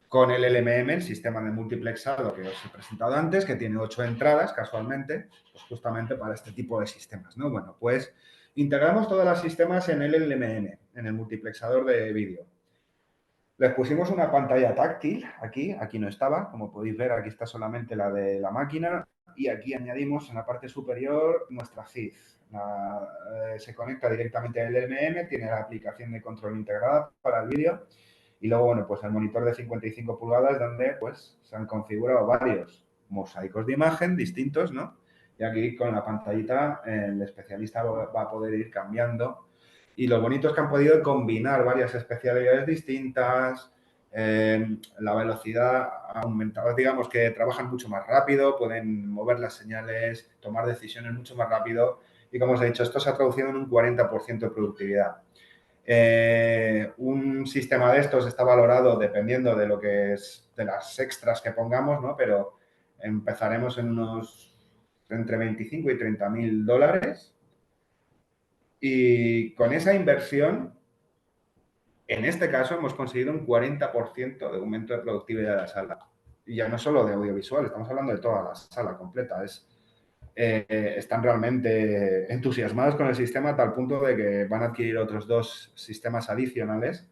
Con el LMM, el sistema de multiplexado que os he presentado antes, que tiene 8 entradas, casualmente, pues justamente para este tipo de sistemas, ¿no? Bueno, pues integramos todos los sistemas en el LMM, en el multiplexador de vídeo. Les pusimos una pantalla táctil, aquí no estaba, como podéis ver, aquí está solamente la de la máquina, y aquí añadimos en la parte superior nuestra CID. Se conecta directamente al LMM, tiene la aplicación de control integrada para el vídeo, y luego, bueno, pues el monitor de 55 pulgadas donde pues se han configurado varios mosaicos de imagen distintos, ¿no? Y aquí con la pantallita el especialista va a poder ir cambiando. Y lo bonito es que han podido combinar varias especialidades distintas, la velocidad ha aumentado, digamos que trabajan mucho más rápido, pueden mover las señales, tomar decisiones mucho más rápido y, como os he dicho, esto se ha traducido en un 40% de productividad. Un sistema de estos está valorado dependiendo de lo que es, de las extras que pongamos, ¿no? Pero empezaremos en unos entre 25 y 30.000 dólares. Y con esa inversión, en este caso, hemos conseguido un 40% de aumento de productividad de la sala. Y ya no solo de audiovisual, estamos hablando de toda la sala completa. Están realmente entusiasmados con el sistema a tal punto de que van a adquirir otros 2 sistemas adicionales,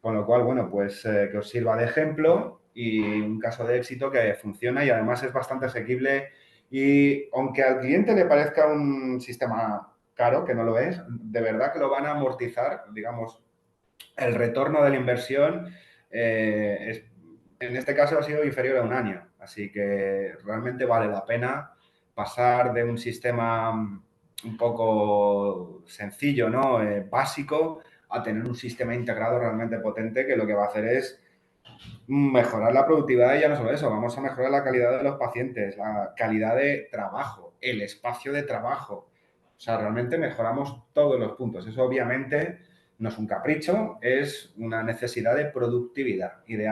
con lo cual, bueno, pues que os sirva de ejemplo y un caso de éxito que funciona y además es bastante asequible. Y aunque al cliente le parezca un sistema caro, que no lo es, de verdad que lo van a amortizar, digamos, el retorno de la inversión en este caso ha sido inferior a un año, así que realmente vale la pena pasar de un sistema un poco sencillo, ¿no? Básico, a tener un sistema integrado realmente potente que lo que va a hacer es mejorar la productividad. Y ya no solo eso, vamos a mejorar la calidad de los pacientes, la calidad de trabajo, el espacio de trabajo. O sea, realmente mejoramos todos los puntos. Eso obviamente no es un capricho, es una necesidad de productividad y de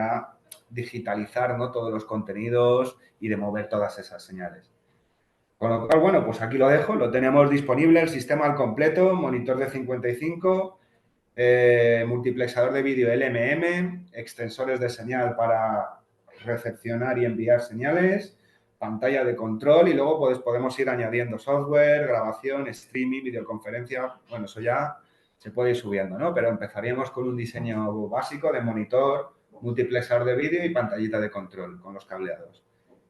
digitalizar, ¿no?, todos los contenidos y de mover todas esas señales. Con lo cual, bueno, pues aquí lo dejo, lo tenemos disponible, el sistema al completo, monitor de 55, multiplexador de vídeo LMM, extensores de señal para recepcionar y enviar señales, pantalla de control y luego pues podemos ir añadiendo software, grabación, streaming, videoconferencia. Bueno, eso ya se puede ir subiendo, ¿no? Pero empezaríamos con un diseño básico de monitor, multiplexador de vídeo y pantallita de control con los cableados.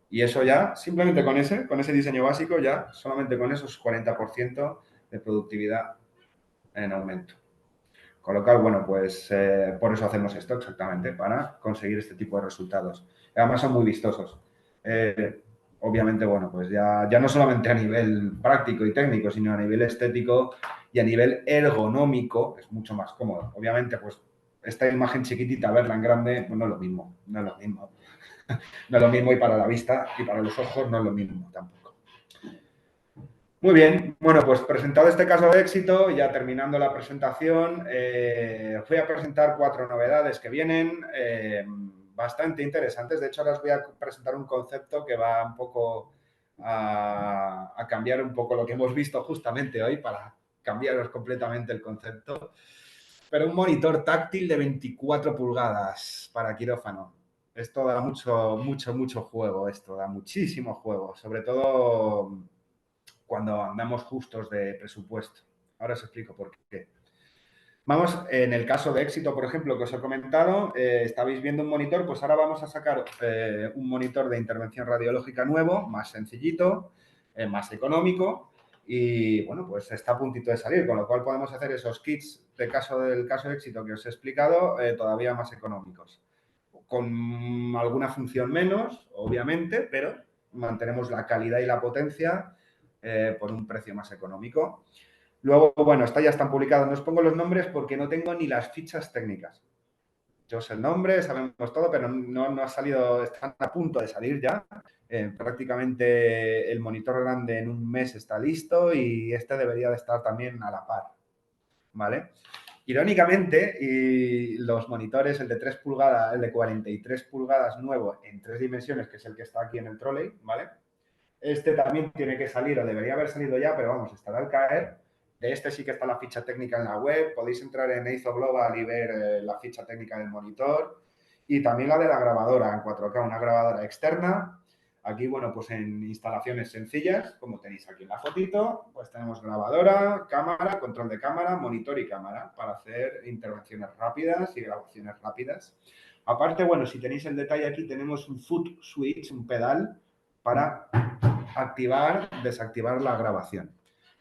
Y eso ya, simplemente con ese diseño básico, ya solamente con esos 40% de productividad en aumento. Con lo cual, bueno, pues por eso hacemos esto exactamente, para conseguir este tipo de resultados. Además son muy vistosos. Obviamente, bueno, pues ya no solamente a nivel práctico y técnico, sino a nivel estético y a nivel ergonómico es mucho más cómodo. Obviamente, pues esta imagen chiquitita, verla en grande, pues no es lo mismo, no es lo mismo. No es lo mismo y para la vista y para los ojos no es lo mismo tampoco. Muy bien, bueno, pues presentado este caso de éxito, ya terminando la presentación, voy a presentar 4 novedades que vienen bastante interesantes. De hecho, ahora os voy a presentar un concepto que va un poco a cambiar un poco lo que hemos visto justamente hoy para cambiaros completamente el concepto. Pero un monitor táctil de 24 pulgadas para quirófano. Esto da mucho juego, esto da muchísimo juego, sobre todo cuando andamos justos de presupuesto. Ahora os explico por qué. Vamos, en el caso de éxito, por ejemplo, que os he comentado, estabais viendo un monitor, pues ahora vamos a sacar un monitor de intervención radiológica nuevo, más sencillito, más económico y, bueno, pues está a puntito de salir, con lo cual podemos hacer esos kits del caso de éxito que os he explicado todavía más económicos. Con alguna función menos, obviamente, pero mantenemos la calidad y la potencia por un precio más económico. Luego, bueno, ya están publicados. No os pongo los nombres porque no tengo ni las fichas técnicas. Yo sé el nombre, sabemos todo, pero no ha salido, están a punto de salir ya. Prácticamente el monitor grande en un mes está listo y este debería de estar también a la par, ¿vale? Irónicamente, y los monitores, el de 3 pulgadas, el de 43 pulgadas nuevo en 3 dimensiones, que es el que está aquí en el trolley, ¿vale? Este también tiene que salir, o debería haber salido ya, pero vamos, estará al caer. De este sí que está la ficha técnica en la web. Podéis entrar en Eizo Global y ver la ficha técnica del monitor. Y también la de la grabadora en 4K, una grabadora externa. Aquí, bueno, pues en instalaciones sencillas, como tenéis aquí en la fotito, pues tenemos grabadora, cámara, control de cámara, monitor y cámara para hacer intervenciones rápidas y grabaciones rápidas. Aparte, bueno, si tenéis el detalle aquí, tenemos un foot switch, un pedal para activar, desactivar la grabación.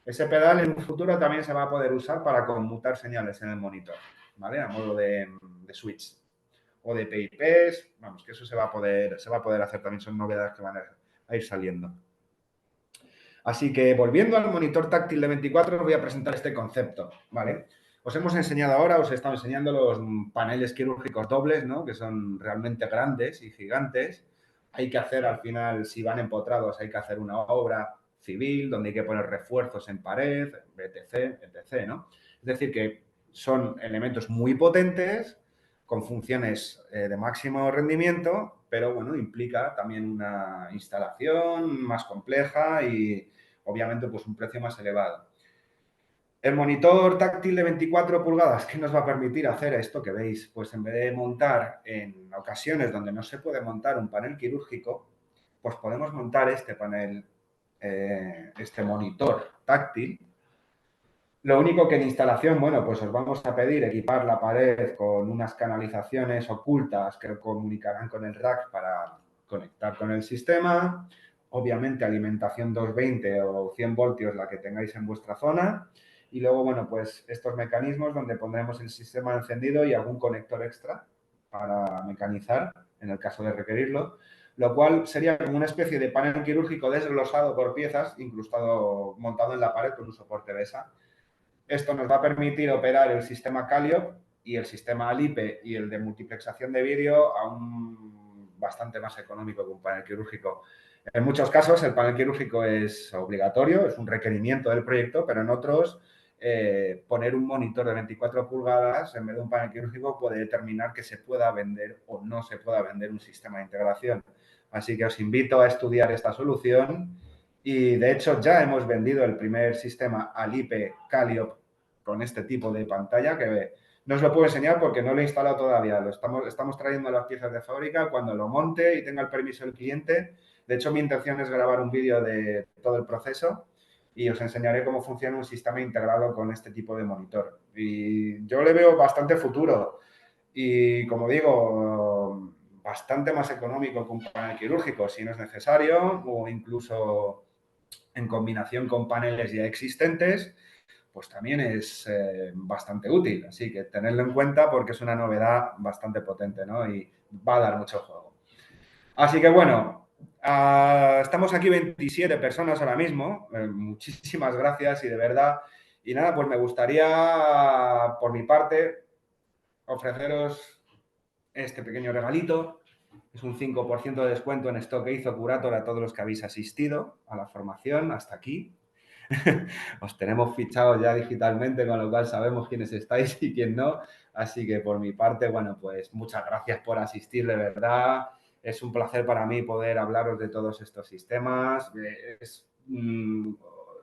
Ese pedal en un futuro también se va a poder usar para conmutar señales en el monitor, ¿vale? A modo de switch o de PIPs, vamos, que eso se va a poder hacer también, son novedades que van a ir saliendo. Así que volviendo al monitor táctil de 24, os voy a presentar este concepto, ¿vale? Os hemos enseñado ahora, os he estado enseñando los paneles quirúrgicos dobles, ¿no? Que son realmente grandes y gigantes. Hay que hacer al final, si van empotrados, hay que hacer una obra civil donde hay que poner refuerzos en pared, etc., etc., ¿no? Es decir, que son elementos muy potentes, con funciones de máximo rendimiento, pero bueno, implica también una instalación más compleja y obviamente pues un precio más elevado. El monitor táctil de 24 pulgadas, ¿qué nos va a permitir hacer esto que veis? Pues en vez de montar en ocasiones donde no se puede montar un panel quirúrgico, pues podemos montar este panel, este monitor táctil. Lo único que en instalación, bueno, pues os vamos a pedir equipar la pared con unas canalizaciones ocultas que comunicarán con el rack para conectar con el sistema. Obviamente alimentación 220 o 100 voltios, la que tengáis en vuestra zona. Y luego, bueno, pues estos mecanismos donde pondremos el sistema encendido y algún conector extra para mecanizar, en el caso de requerirlo. Lo cual sería como una especie de panel quirúrgico desglosado por piezas, incrustado, montado en la pared con un soporte BESA. Esto nos va a permitir operar el sistema Calliope y el sistema Alipe y el de multiplexación de vídeo a un bastante más económico que un panel quirúrgico. En muchos casos el panel quirúrgico es obligatorio, es un requerimiento del proyecto, pero en otros poner un monitor de 24 pulgadas en vez de un panel quirúrgico puede determinar que se pueda vender o no se pueda vender un sistema de integración. Así que os invito a estudiar esta solución. Y de hecho ya hemos vendido el primer sistema Alipe Calliope con este tipo de pantalla que no os lo puedo enseñar porque no lo he instalado todavía. Estamos trayendo las piezas de fábrica cuando lo monte y tenga el permiso del cliente. De hecho, mi intención es grabar un vídeo de todo el proceso y os enseñaré cómo funciona un sistema integrado con este tipo de monitor. Y yo le veo bastante futuro y, como digo, bastante más económico que un panel quirúrgico si no es necesario o incluso en combinación con paneles ya existentes, pues también es bastante útil. Así que tenerlo en cuenta porque es una novedad bastante potente, ¿no? Y va a dar mucho juego. Así que bueno, estamos aquí 27 personas ahora mismo. Muchísimas gracias y de verdad. Y nada, pues me gustaría, por mi parte, ofreceros este pequeño regalito. Es un 5% de descuento en stock que hizo Curator a todos los que habéis asistido a la formación hasta aquí. Os tenemos fichados ya digitalmente, con lo cual sabemos quiénes estáis y quién no. Así que por mi parte, bueno, pues muchas gracias por asistir, de verdad. Es un placer para mí poder hablaros de todos estos sistemas.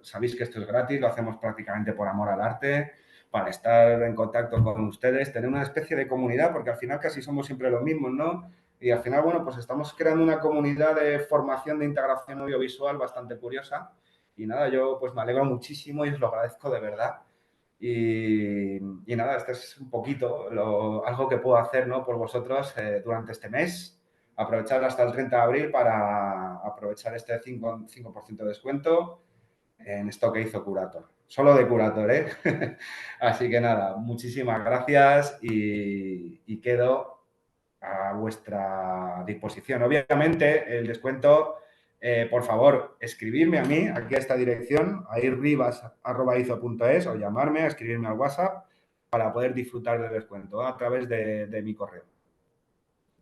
Sabéis que esto es gratis, lo hacemos prácticamente por amor al arte, para estar en contacto con ustedes, tener una especie de comunidad, porque al final casi somos siempre los mismos, ¿no? Y al final, bueno, pues estamos creando una comunidad de formación de integración audiovisual bastante curiosa. Y nada, yo pues me alegro muchísimo y os lo agradezco de verdad. Y nada, este es un poquito algo que puedo hacer, ¿no?, por vosotros durante este mes. Aprovechar hasta el 30 de abril para aprovechar este 5% de descuento en esto que hizo Curator. Solo de Curator, ¿eh? Así que nada, muchísimas gracias y quedo a vuestra disposición. Obviamente, el descuento, por favor, escribirme a mí, aquí a esta dirección, a irribas@izo.es, o llamarme, a escribirme al WhatsApp para poder disfrutar del descuento a través de mi correo.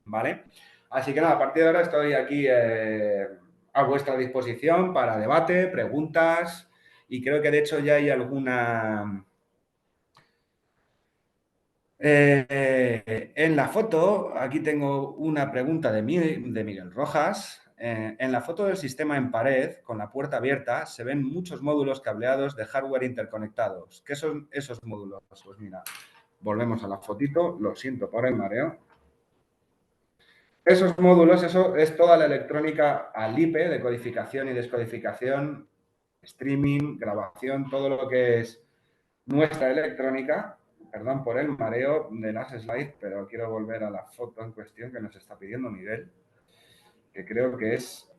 ¿Vale? Así que nada, a partir de ahora estoy aquí a vuestra disposición para debate, preguntas, y creo que de hecho ya hay alguna... en la foto, aquí tengo una pregunta de Miguel Rojas. En la foto del sistema en pared, con la puerta abierta, se ven muchos módulos cableados de hardware interconectados. ¿Qué son esos módulos? Pues mira, volvemos a la fotito. Lo siento por el mareo. Esos módulos, eso es toda la electrónica al IP de codificación y descodificación, streaming, grabación, todo lo que es nuestra electrónica. Perdón por el mareo de las slides, pero quiero volver a la foto en cuestión que nos está pidiendo Miguel, que creo que es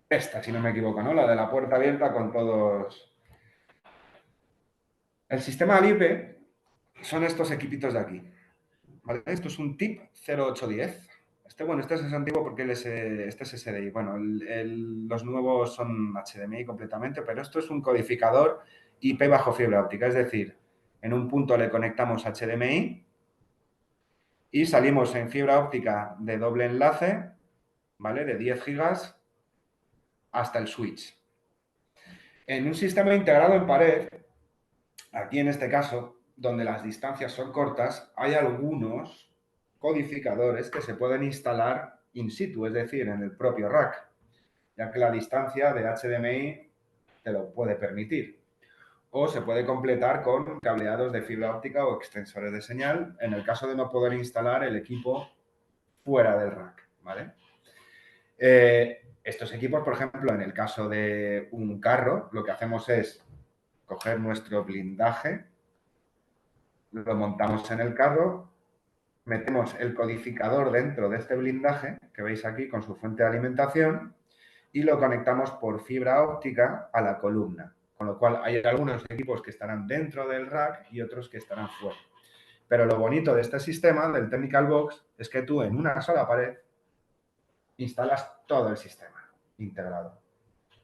esta, si no me equivoco, ¿no? La de la puerta abierta con todos... El sistema al IP son estos equipitos de aquí, ¿vale? Esto es un TIP 0810. Este es antiguo porque este es SDI. Bueno, los nuevos son HDMI completamente, pero esto es un codificador IP bajo fibra óptica. Es decir, en un punto le conectamos HDMI y salimos en fibra óptica de doble enlace, ¿vale? De 10 gigas hasta el switch. En un sistema integrado en pared, aquí en este caso, donde las distancias son cortas, hay algunos codificadores que se pueden instalar in situ, es decir, en el propio rack, ya que la distancia de HDMI te lo puede permitir. O se puede completar con cableados de fibra óptica o extensores de señal, en el caso de no poder instalar el equipo fuera del rack, ¿vale? Estos equipos, por ejemplo, en el caso de un carro, lo que hacemos es coger nuestro blindaje, lo montamos en el carro, metemos el codificador dentro de este blindaje, que veis aquí con su fuente de alimentación, y lo conectamos por fibra óptica a la columna. Con lo cual hay algunos equipos que estarán dentro del rack y otros que estarán fuera. Pero lo bonito de este sistema, del Technical Box, es que tú en una sola pared instalas todo el sistema integrado.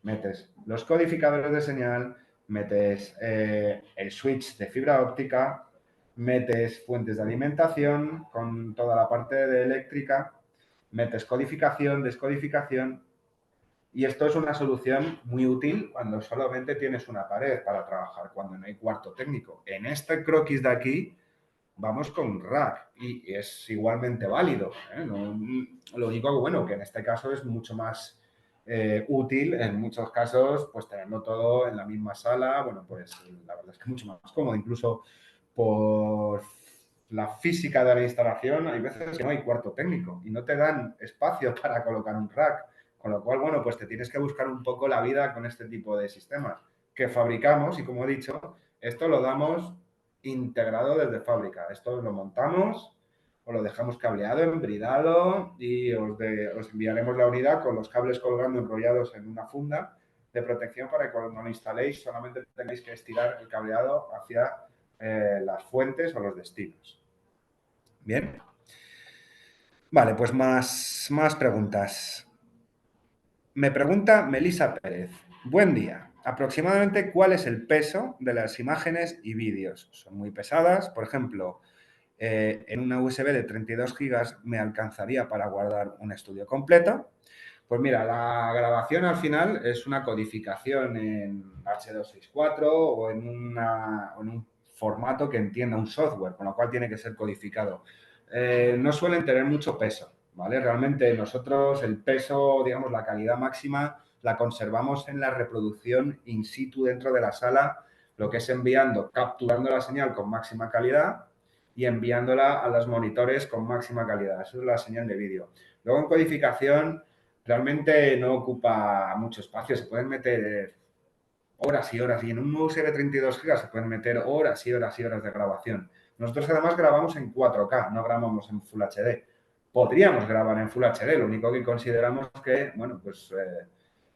Metes los codificadores de señal, metes el switch de fibra óptica, metes fuentes de alimentación con toda la parte de eléctrica, metes codificación, descodificación, y esto es una solución muy útil cuando solamente tienes una pared para trabajar, cuando no hay cuarto técnico. En este croquis de aquí vamos con rack y es igualmente válido, ¿eh? No, lo único que, bueno, que en este caso es mucho más útil, en muchos casos, pues tenerlo todo en la misma sala. Bueno, pues la verdad es que es mucho más cómodo, incluso por la física de la instalación, hay veces que no hay cuarto técnico y no te dan espacio para colocar un rack, con lo cual, bueno, pues te tienes que buscar un poco la vida con este tipo de sistemas que fabricamos y, como he dicho, esto lo damos integrado desde fábrica. Esto lo montamos, os lo dejamos cableado, embridado y os enviaremos la unidad con los cables colgando enrollados en una funda de protección para que cuando lo instaléis solamente tengáis que estirar el cableado hacia las fuentes o los destinos. Bien. Vale, pues más preguntas. Me pregunta Melissa Pérez. Buen día. Aproximadamente, ¿cuál es el peso de las imágenes y vídeos? ¿Son muy pesadas? Por ejemplo, en una USB de 32 gigas me alcanzaría para guardar un estudio completo. Pues mira, la grabación al final es una codificación en H264 o en un formato que entienda un software, con lo cual tiene que ser codificado. No suelen tener mucho peso, ¿vale? Realmente nosotros el peso, digamos, la calidad máxima la conservamos en la reproducción in situ dentro de la sala, lo que es enviando, capturando la señal con máxima calidad y enviándola a los monitores con máxima calidad. Eso es la señal de vídeo. Luego en codificación realmente no ocupa mucho espacio, se pueden meter horas y horas y en un USB 32 GB se pueden meter horas y horas y horas de grabación. Nosotros además grabamos en 4K, no grabamos en Full HD. Podríamos grabar en Full HD, lo único que consideramos que, bueno, pues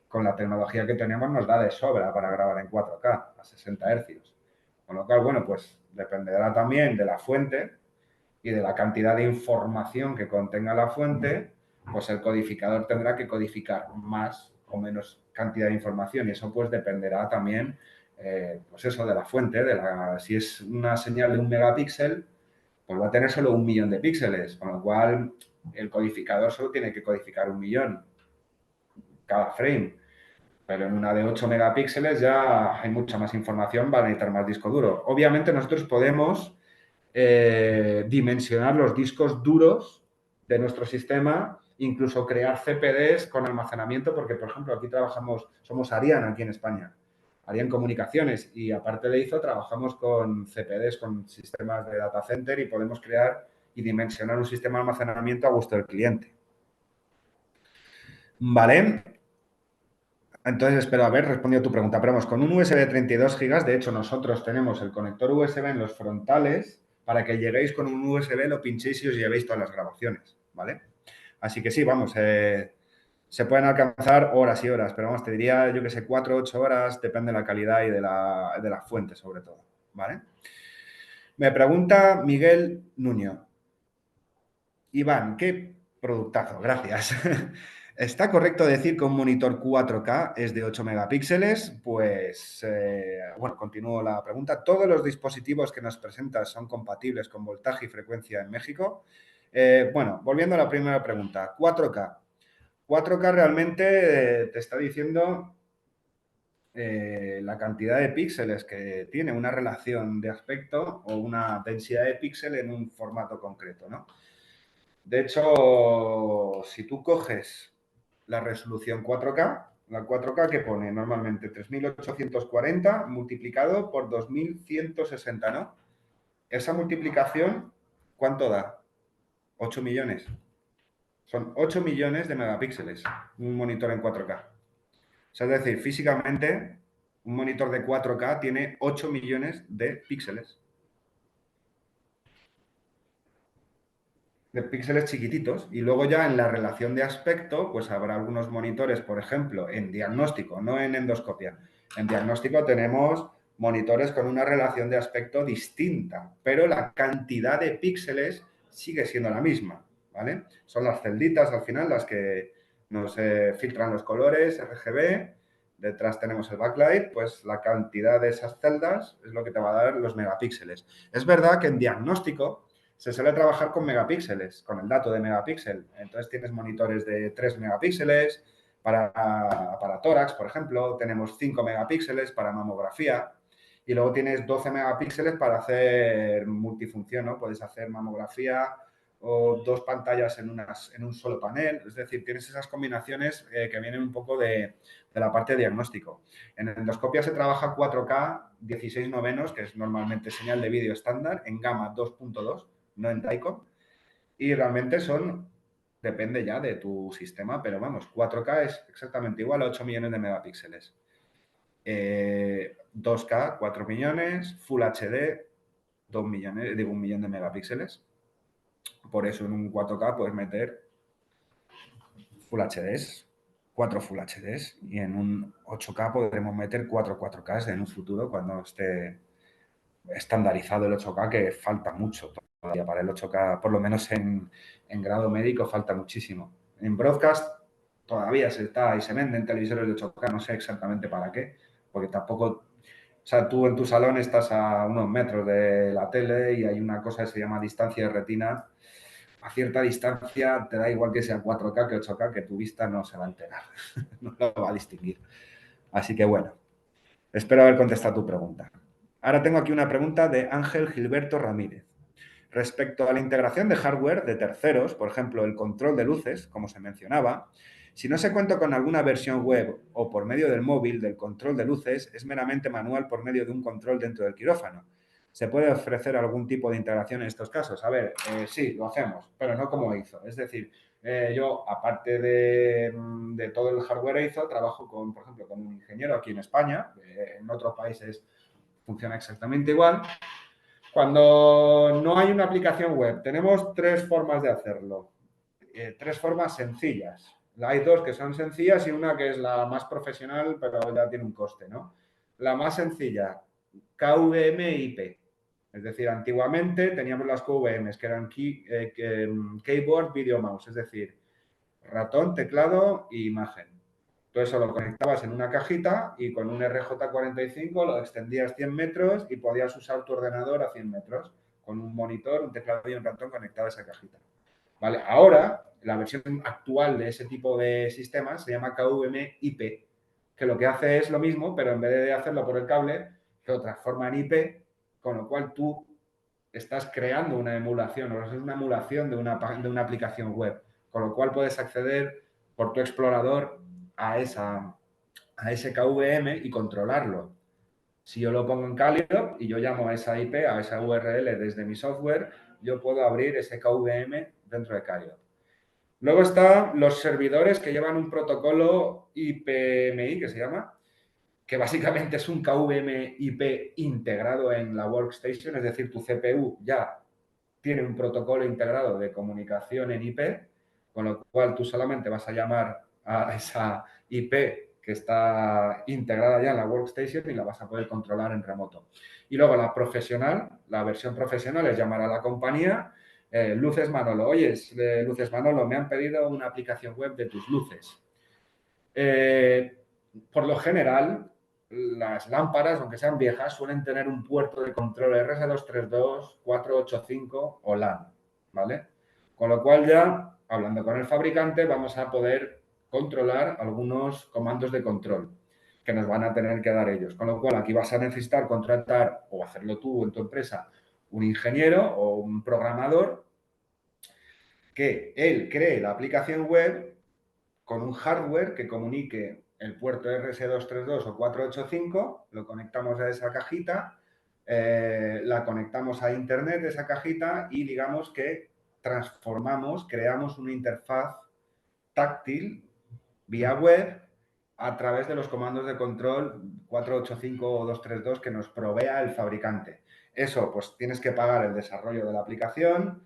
con la tecnología que tenemos nos da de sobra para grabar en 4K a 60 Hz. Con lo cual, bueno, pues dependerá también de la fuente y de la cantidad de información que contenga la fuente, pues el codificador tendrá que codificar más o menos cantidad de información y eso pues dependerá también, pues eso, de la fuente, si es una señal de 1 megapíxel, pues va a tener solo 1 millón de píxeles, con lo cual el codificador solo tiene que codificar 1 millón cada frame. Pero en una de 8 megapíxeles ya hay mucha más información, va a necesitar más disco duro. Obviamente nosotros podemos dimensionar los discos duros de nuestro sistema, incluso crear CPDs con almacenamiento, porque, por ejemplo, aquí somos Arian aquí en España, Arian Comunicaciones, y aparte de eso trabajamos con CPDs, con sistemas de data center y podemos crear y dimensionar un sistema de almacenamiento a gusto del cliente. ¿Vale? Entonces, espero haber respondido a tu pregunta. Pero vamos, con un USB de 32 GB, de hecho, nosotros tenemos el conector USB en los frontales para que lleguéis con un USB, lo pinchéis y os llevéis todas las grabaciones, ¿vale? Así que sí, vamos, se pueden alcanzar horas y horas, pero vamos, te diría, yo que sé, 4 o 8 horas, depende de la calidad y de la fuente, sobre todo, ¿vale? Me pregunta Miguel Nuño. Iván, qué productazo, gracias. ¿Está correcto decir que un monitor 4K es de 8 megapíxeles? Pues, bueno, continúo la pregunta. ¿Todos los dispositivos que nos presentas son compatibles con voltaje y frecuencia en México? Bueno, volviendo a la primera pregunta, 4K. 4K realmente te está diciendo la cantidad de píxeles que tiene, una relación de aspecto o una densidad de píxel en un formato concreto, ¿no? De hecho, si tú coges la resolución 4K, la 4K que pone normalmente 3840 multiplicado por 2160, ¿no? Esa multiplicación, ¿cuánto da? 8 millones. Son 8 millones de megapíxeles un monitor en 4K. O sea, es decir, físicamente un monitor de 4K tiene 8 millones de píxeles. De píxeles chiquititos y luego ya en la relación de aspecto pues habrá algunos monitores, por ejemplo, en diagnóstico, no en endoscopia. En diagnóstico tenemos monitores con una relación de aspecto distinta, pero la cantidad de píxeles sigue siendo la misma, ¿vale? Son las celditas al final las que nos filtran los colores RGB, detrás tenemos el backlight, pues la cantidad de esas celdas es lo que te va a dar los megapíxeles. Es verdad que en diagnóstico se suele trabajar con megapíxeles, con el dato de megapíxel. Entonces tienes monitores de 3 megapíxeles para tórax, por ejemplo. Tenemos 5 megapíxeles para mamografía. Y luego tienes 12 megapíxeles para hacer multifunción, ¿no? Puedes hacer mamografía o 2 pantallas en un solo panel. Es decir, tienes esas combinaciones que vienen un poco de la parte de diagnóstico. En endoscopia se trabaja 4K 16 novenos, que es normalmente señal de vídeo estándar, en gama 2.2, no en Taiko. Y realmente depende ya de tu sistema, pero vamos, 4K es exactamente igual a 8 millones de megapíxeles. 2K, 4 millones, Full HD, 2 millones, digo 1 millón de megapíxeles. Por eso en un 4K puedes meter Full HDs, 4 Full HDs, y en un 8K podremos meter 4 4Ks en un futuro cuando esté estandarizado el 8K, que falta mucho todavía para el 8K, por lo menos en grado médico falta muchísimo. En broadcast todavía se está y se venden televisores de 8K, no sé exactamente para qué, porque tampoco, o sea, tú en tu salón estás a unos metros de la tele y hay una cosa que se llama distancia de retina. A cierta distancia te da igual que sea 4K que 8K, que tu vista no se va a enterar, no lo va a distinguir. Así que bueno, espero haber contestado tu pregunta. Ahora tengo aquí una pregunta de Ángel Gilberto Ramírez. Respecto a la integración de hardware de terceros, por ejemplo, el control de luces, como se mencionaba, si no se cuenta con alguna versión web o por medio del móvil del control de luces, es meramente manual por medio de un control dentro del quirófano. ¿Se puede ofrecer algún tipo de integración en estos casos? A ver, sí, lo hacemos, pero no como hizo. Es decir, yo, aparte de todo el hardware ISO, trabajo con, por ejemplo, con un ingeniero aquí en España, en otros países funciona exactamente igual. Cuando no hay una aplicación web, tenemos tres formas de hacerlo, tres formas sencillas. Hay dos que son sencillas y una que es la más profesional, pero ya tiene un coste, ¿no? La más sencilla, KVM IP. Es decir, antiguamente teníamos las QVMs, que eran Keyboard, Video, Mouse, es decir, ratón, teclado e imagen. Tú eso lo conectabas en una cajita y con un RJ45 lo extendías 100 metros y podías usar tu ordenador a 100 metros con un monitor, un teclado y un ratón conectado a esa cajita. ¿Vale? Ahora, la versión actual de ese tipo de sistemas se llama KVM-IP, que lo que hace es lo mismo, pero en vez de hacerlo por el cable, lo transforma en IP, con lo cual tú estás creando una emulación, o es una emulación de una aplicación web, con lo cual puedes acceder por tu explorador a ese KVM y controlarlo. Si yo lo pongo en Calio y yo llamo a esa IP, a esa URL desde mi software, yo puedo abrir ese KVM dentro de Calio. Luego están los servidores que llevan un protocolo IPMI, que se llama, que básicamente es un KVM IP integrado en la workstation, es decir, tu CPU ya tiene un protocolo integrado de comunicación en IP, con lo cual tú solamente vas a llamar a esa IP que está integrada ya en la workstation y la vas a poder controlar en remoto. Y luego la profesional, la versión profesional es llamar a la compañía, Luces Manolo, oye, Luces Manolo, me han pedido una aplicación web de tus luces. Por lo general, las lámparas, aunque sean viejas, suelen tener un puerto de control RS232, 485 o LAN, ¿vale? Con lo cual ya, hablando con el fabricante, vamos a poder controlar algunos comandos de control que nos van a tener que dar ellos. Con lo cual, aquí vas a necesitar contratar o hacerlo tú en tu empresa un ingeniero o un programador que él cree la aplicación web con un hardware que comunique el puerto RS232 o 485, lo conectamos a esa cajita, la conectamos a internet esa cajita y digamos que transformamos, creamos una interfaz táctil vía web a través de los comandos de control 485 o 232 que nos provea el fabricante. Eso, pues tienes que pagar el desarrollo de la aplicación,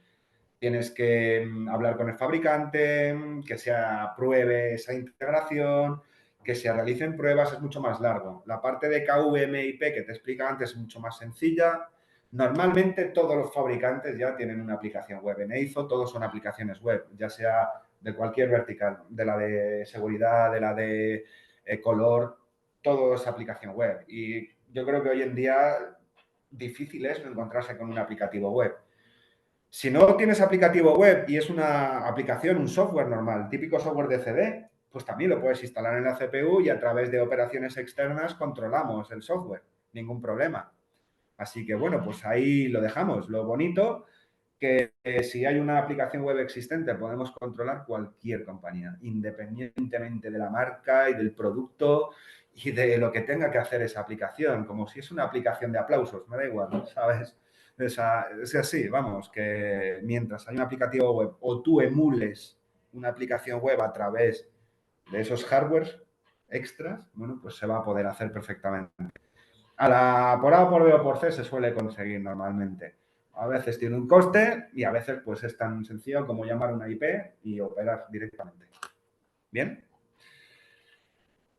tienes que hablar con el fabricante, que se apruebe esa integración, que se realicen pruebas, es mucho más largo. La parte de KVM-IP que te explica antes es mucho más sencilla. Normalmente todos los fabricantes ya tienen una aplicación web. En EIZO todos son aplicaciones web, ya sea de cualquier vertical, de la de seguridad, de la de color, todo es aplicación web. Y yo creo que hoy en día difícil es encontrarse con un aplicativo web. Si no tienes aplicativo web y es una aplicación, un software normal, típico software de CD, pues también lo puedes instalar en la CPU y a través de operaciones externas controlamos el software, ningún problema. Así que bueno, pues ahí lo dejamos. Lo bonito que si hay una aplicación web existente podemos controlar cualquier compañía, independientemente de la marca y del producto y de lo que tenga que hacer esa aplicación, como si es una aplicación de aplausos, me da igual, ¿sabes? Es así, vamos, que mientras hay un aplicativo web o tú emules una aplicación web a través de esos hardwares extras, bueno, pues se va a poder hacer perfectamente. Por A, por B o por C se suele conseguir normalmente. A veces tiene un coste y a veces pues es tan sencillo como llamar una IP y operar directamente. ¿Bien?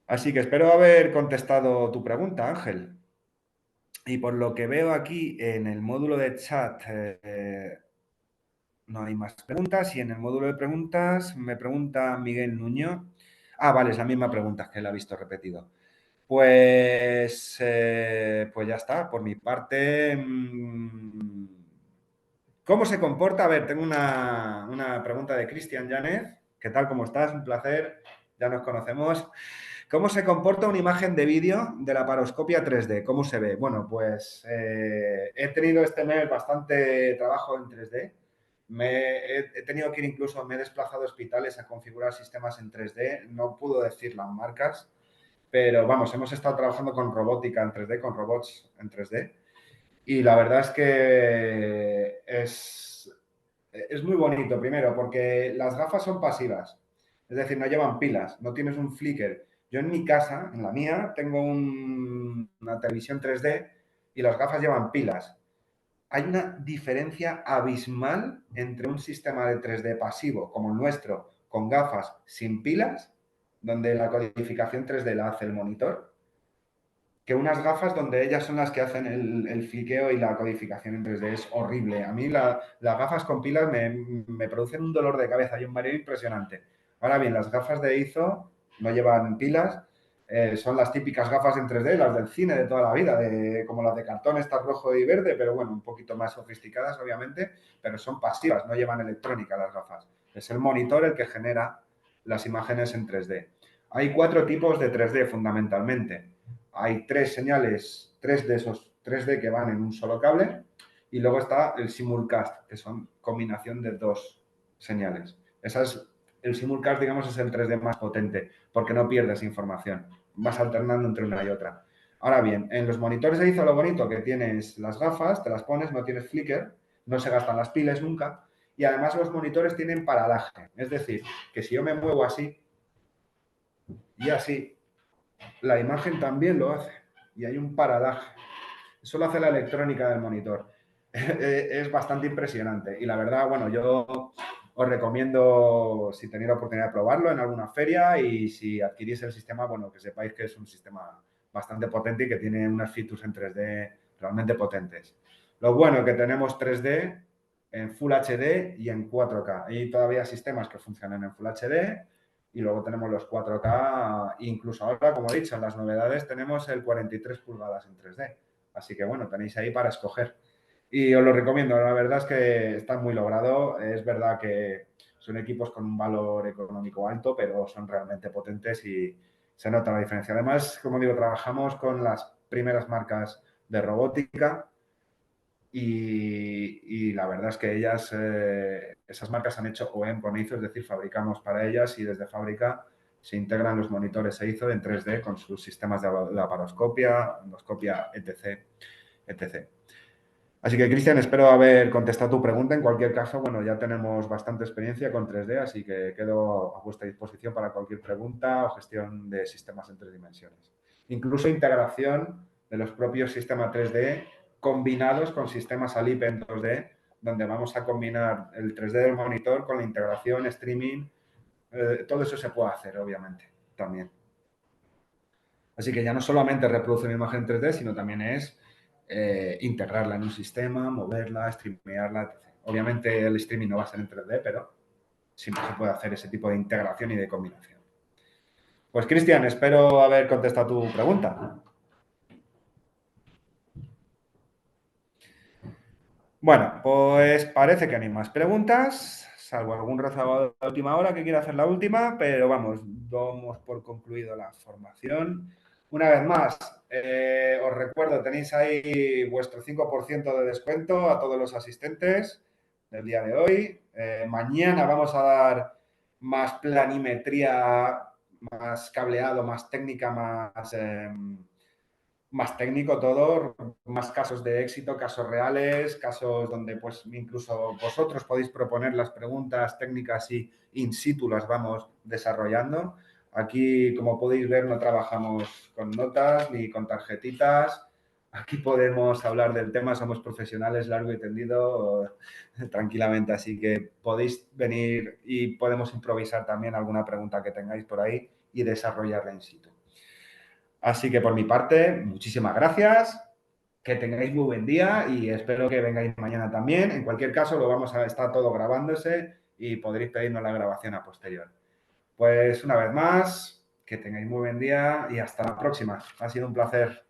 Así que espero haber contestado tu pregunta, Ángel. Y por lo que veo aquí en el módulo de chat no hay más preguntas y en el módulo de preguntas me pregunta Miguel Nuño. Ah, vale, es la misma pregunta que él ha visto repetido. Pues ya está, por mi parte. ¿Cómo se comporta? A ver, tengo una pregunta de Cristian Llanes. ¿Qué tal? ¿Cómo estás? Un placer. Ya nos conocemos. ¿Cómo se comporta una imagen de vídeo de la paroscopia 3D? ¿Cómo se ve? Bueno, pues he tenido este mes bastante trabajo en 3D. He tenido que ir incluso, me he desplazado a hospitales a configurar sistemas en 3D. No puedo decir las marcas, pero vamos, hemos estado trabajando con robótica en 3D, con robots en 3D. Y la verdad es que es muy bonito, primero, porque las gafas son pasivas. Es decir, no llevan pilas, no tienes un flicker. Yo en mi casa, en la mía, tengo una televisión 3D y las gafas llevan pilas. Hay una diferencia abismal entre un sistema de 3D pasivo como el nuestro, con gafas sin pilas, donde la codificación 3D la hace el monitor, que unas gafas donde ellas son las que hacen el fliqueo y la codificación en 3D. Es horrible. A mí las gafas con pilas me producen un dolor de cabeza y un mareo impresionante. Ahora bien, las gafas de IZO no llevan pilas, son las típicas gafas en 3D, las del cine de toda la vida, como las de cartón, estas rojo y verde, pero bueno, un poquito más sofisticadas obviamente, pero son pasivas, no llevan electrónica las gafas. Es el monitor el que genera las imágenes en 3D. Hay 4 tipos de 3D fundamentalmente. Hay 3 señales, 3 de esos 3D que van en un solo cable y luego está el simulcast, que son combinación de 2 señales. El simulcast, digamos, es el 3D más potente porque no pierdes información, vas alternando entre una y otra. Ahora bien, en los monitores de IZO lo bonito que tienes las gafas, te las pones, no tienes flicker, no se gastan las pilas nunca y además los monitores tienen paralaje, es decir, que si yo me muevo así y así, la imagen también lo hace y hay un paralaje. Eso lo hace la electrónica del monitor. Es bastante impresionante y la verdad, bueno, yo os recomiendo, si tenéis la oportunidad de probarlo en alguna feria y si adquirís el sistema, bueno, que sepáis que es un sistema bastante potente y que tiene unas features en 3D realmente potentes. Lo bueno es que tenemos 3D en Full HD y en 4K. Hay todavía sistemas que funcionan en Full HD y luego tenemos los 4K, incluso ahora, como he dicho, en las novedades tenemos el 43 pulgadas en 3D. Así que bueno, tenéis ahí para escoger. Y os lo recomiendo, la verdad es que está muy logrado. Es verdad que son equipos con un valor económico alto, pero son realmente potentes y se nota la diferencia. Además, como digo, trabajamos con las primeras marcas de robótica y la verdad es que esas marcas han hecho OEM con IZO, es decir, fabricamos para ellas y desde fábrica se integran los monitores IZO en 3D con sus sistemas de laparoscopia, endoscopia, etc. etc. Así que, Cristian, espero haber contestado tu pregunta. En cualquier caso, bueno, ya tenemos bastante experiencia con 3D, así que quedo a vuestra disposición para cualquier pregunta o gestión de sistemas en 3 dimensiones. Incluso integración de los propios sistemas 3D combinados con sistemas ALIP en 2D, donde vamos a combinar el 3D del monitor con la integración, streaming, todo eso se puede hacer, obviamente, también. Así que ya no solamente reproduce una imagen en 3D, sino también es integrarla en un sistema, moverla, streamearla, etc. Obviamente el streaming no va a ser en 3D, pero siempre se puede hacer ese tipo de integración y de combinación. Pues Cristian, espero haber contestado tu pregunta. Bueno, pues parece que no hay más preguntas, salvo algún rezagado de última hora que quiera hacer la última, pero vamos, damos por concluido la formación. Una vez más, os recuerdo, tenéis ahí vuestro 5% de descuento a todos los asistentes del día de hoy. Mañana vamos a dar más planimetría, más cableado, más técnica, más técnico todo, más casos de éxito, casos reales, casos donde pues incluso vosotros podéis proponer las preguntas técnicas y in situ las vamos desarrollando. Aquí, como podéis ver, no trabajamos con notas ni con tarjetitas. aquí podemos hablar del tema, somos profesionales largo y tendido tranquilamente, así que podéis venir y podemos improvisar también alguna pregunta que tengáis por ahí y desarrollarla in situ. Así que por mi parte, muchísimas gracias, que tengáis muy buen día y espero que vengáis mañana también. En cualquier caso, lo vamos a estar todo grabándose y podréis pedirnos la grabación a posterior. Pues una vez más, que tengáis muy buen día y hasta la próxima. Ha sido un placer.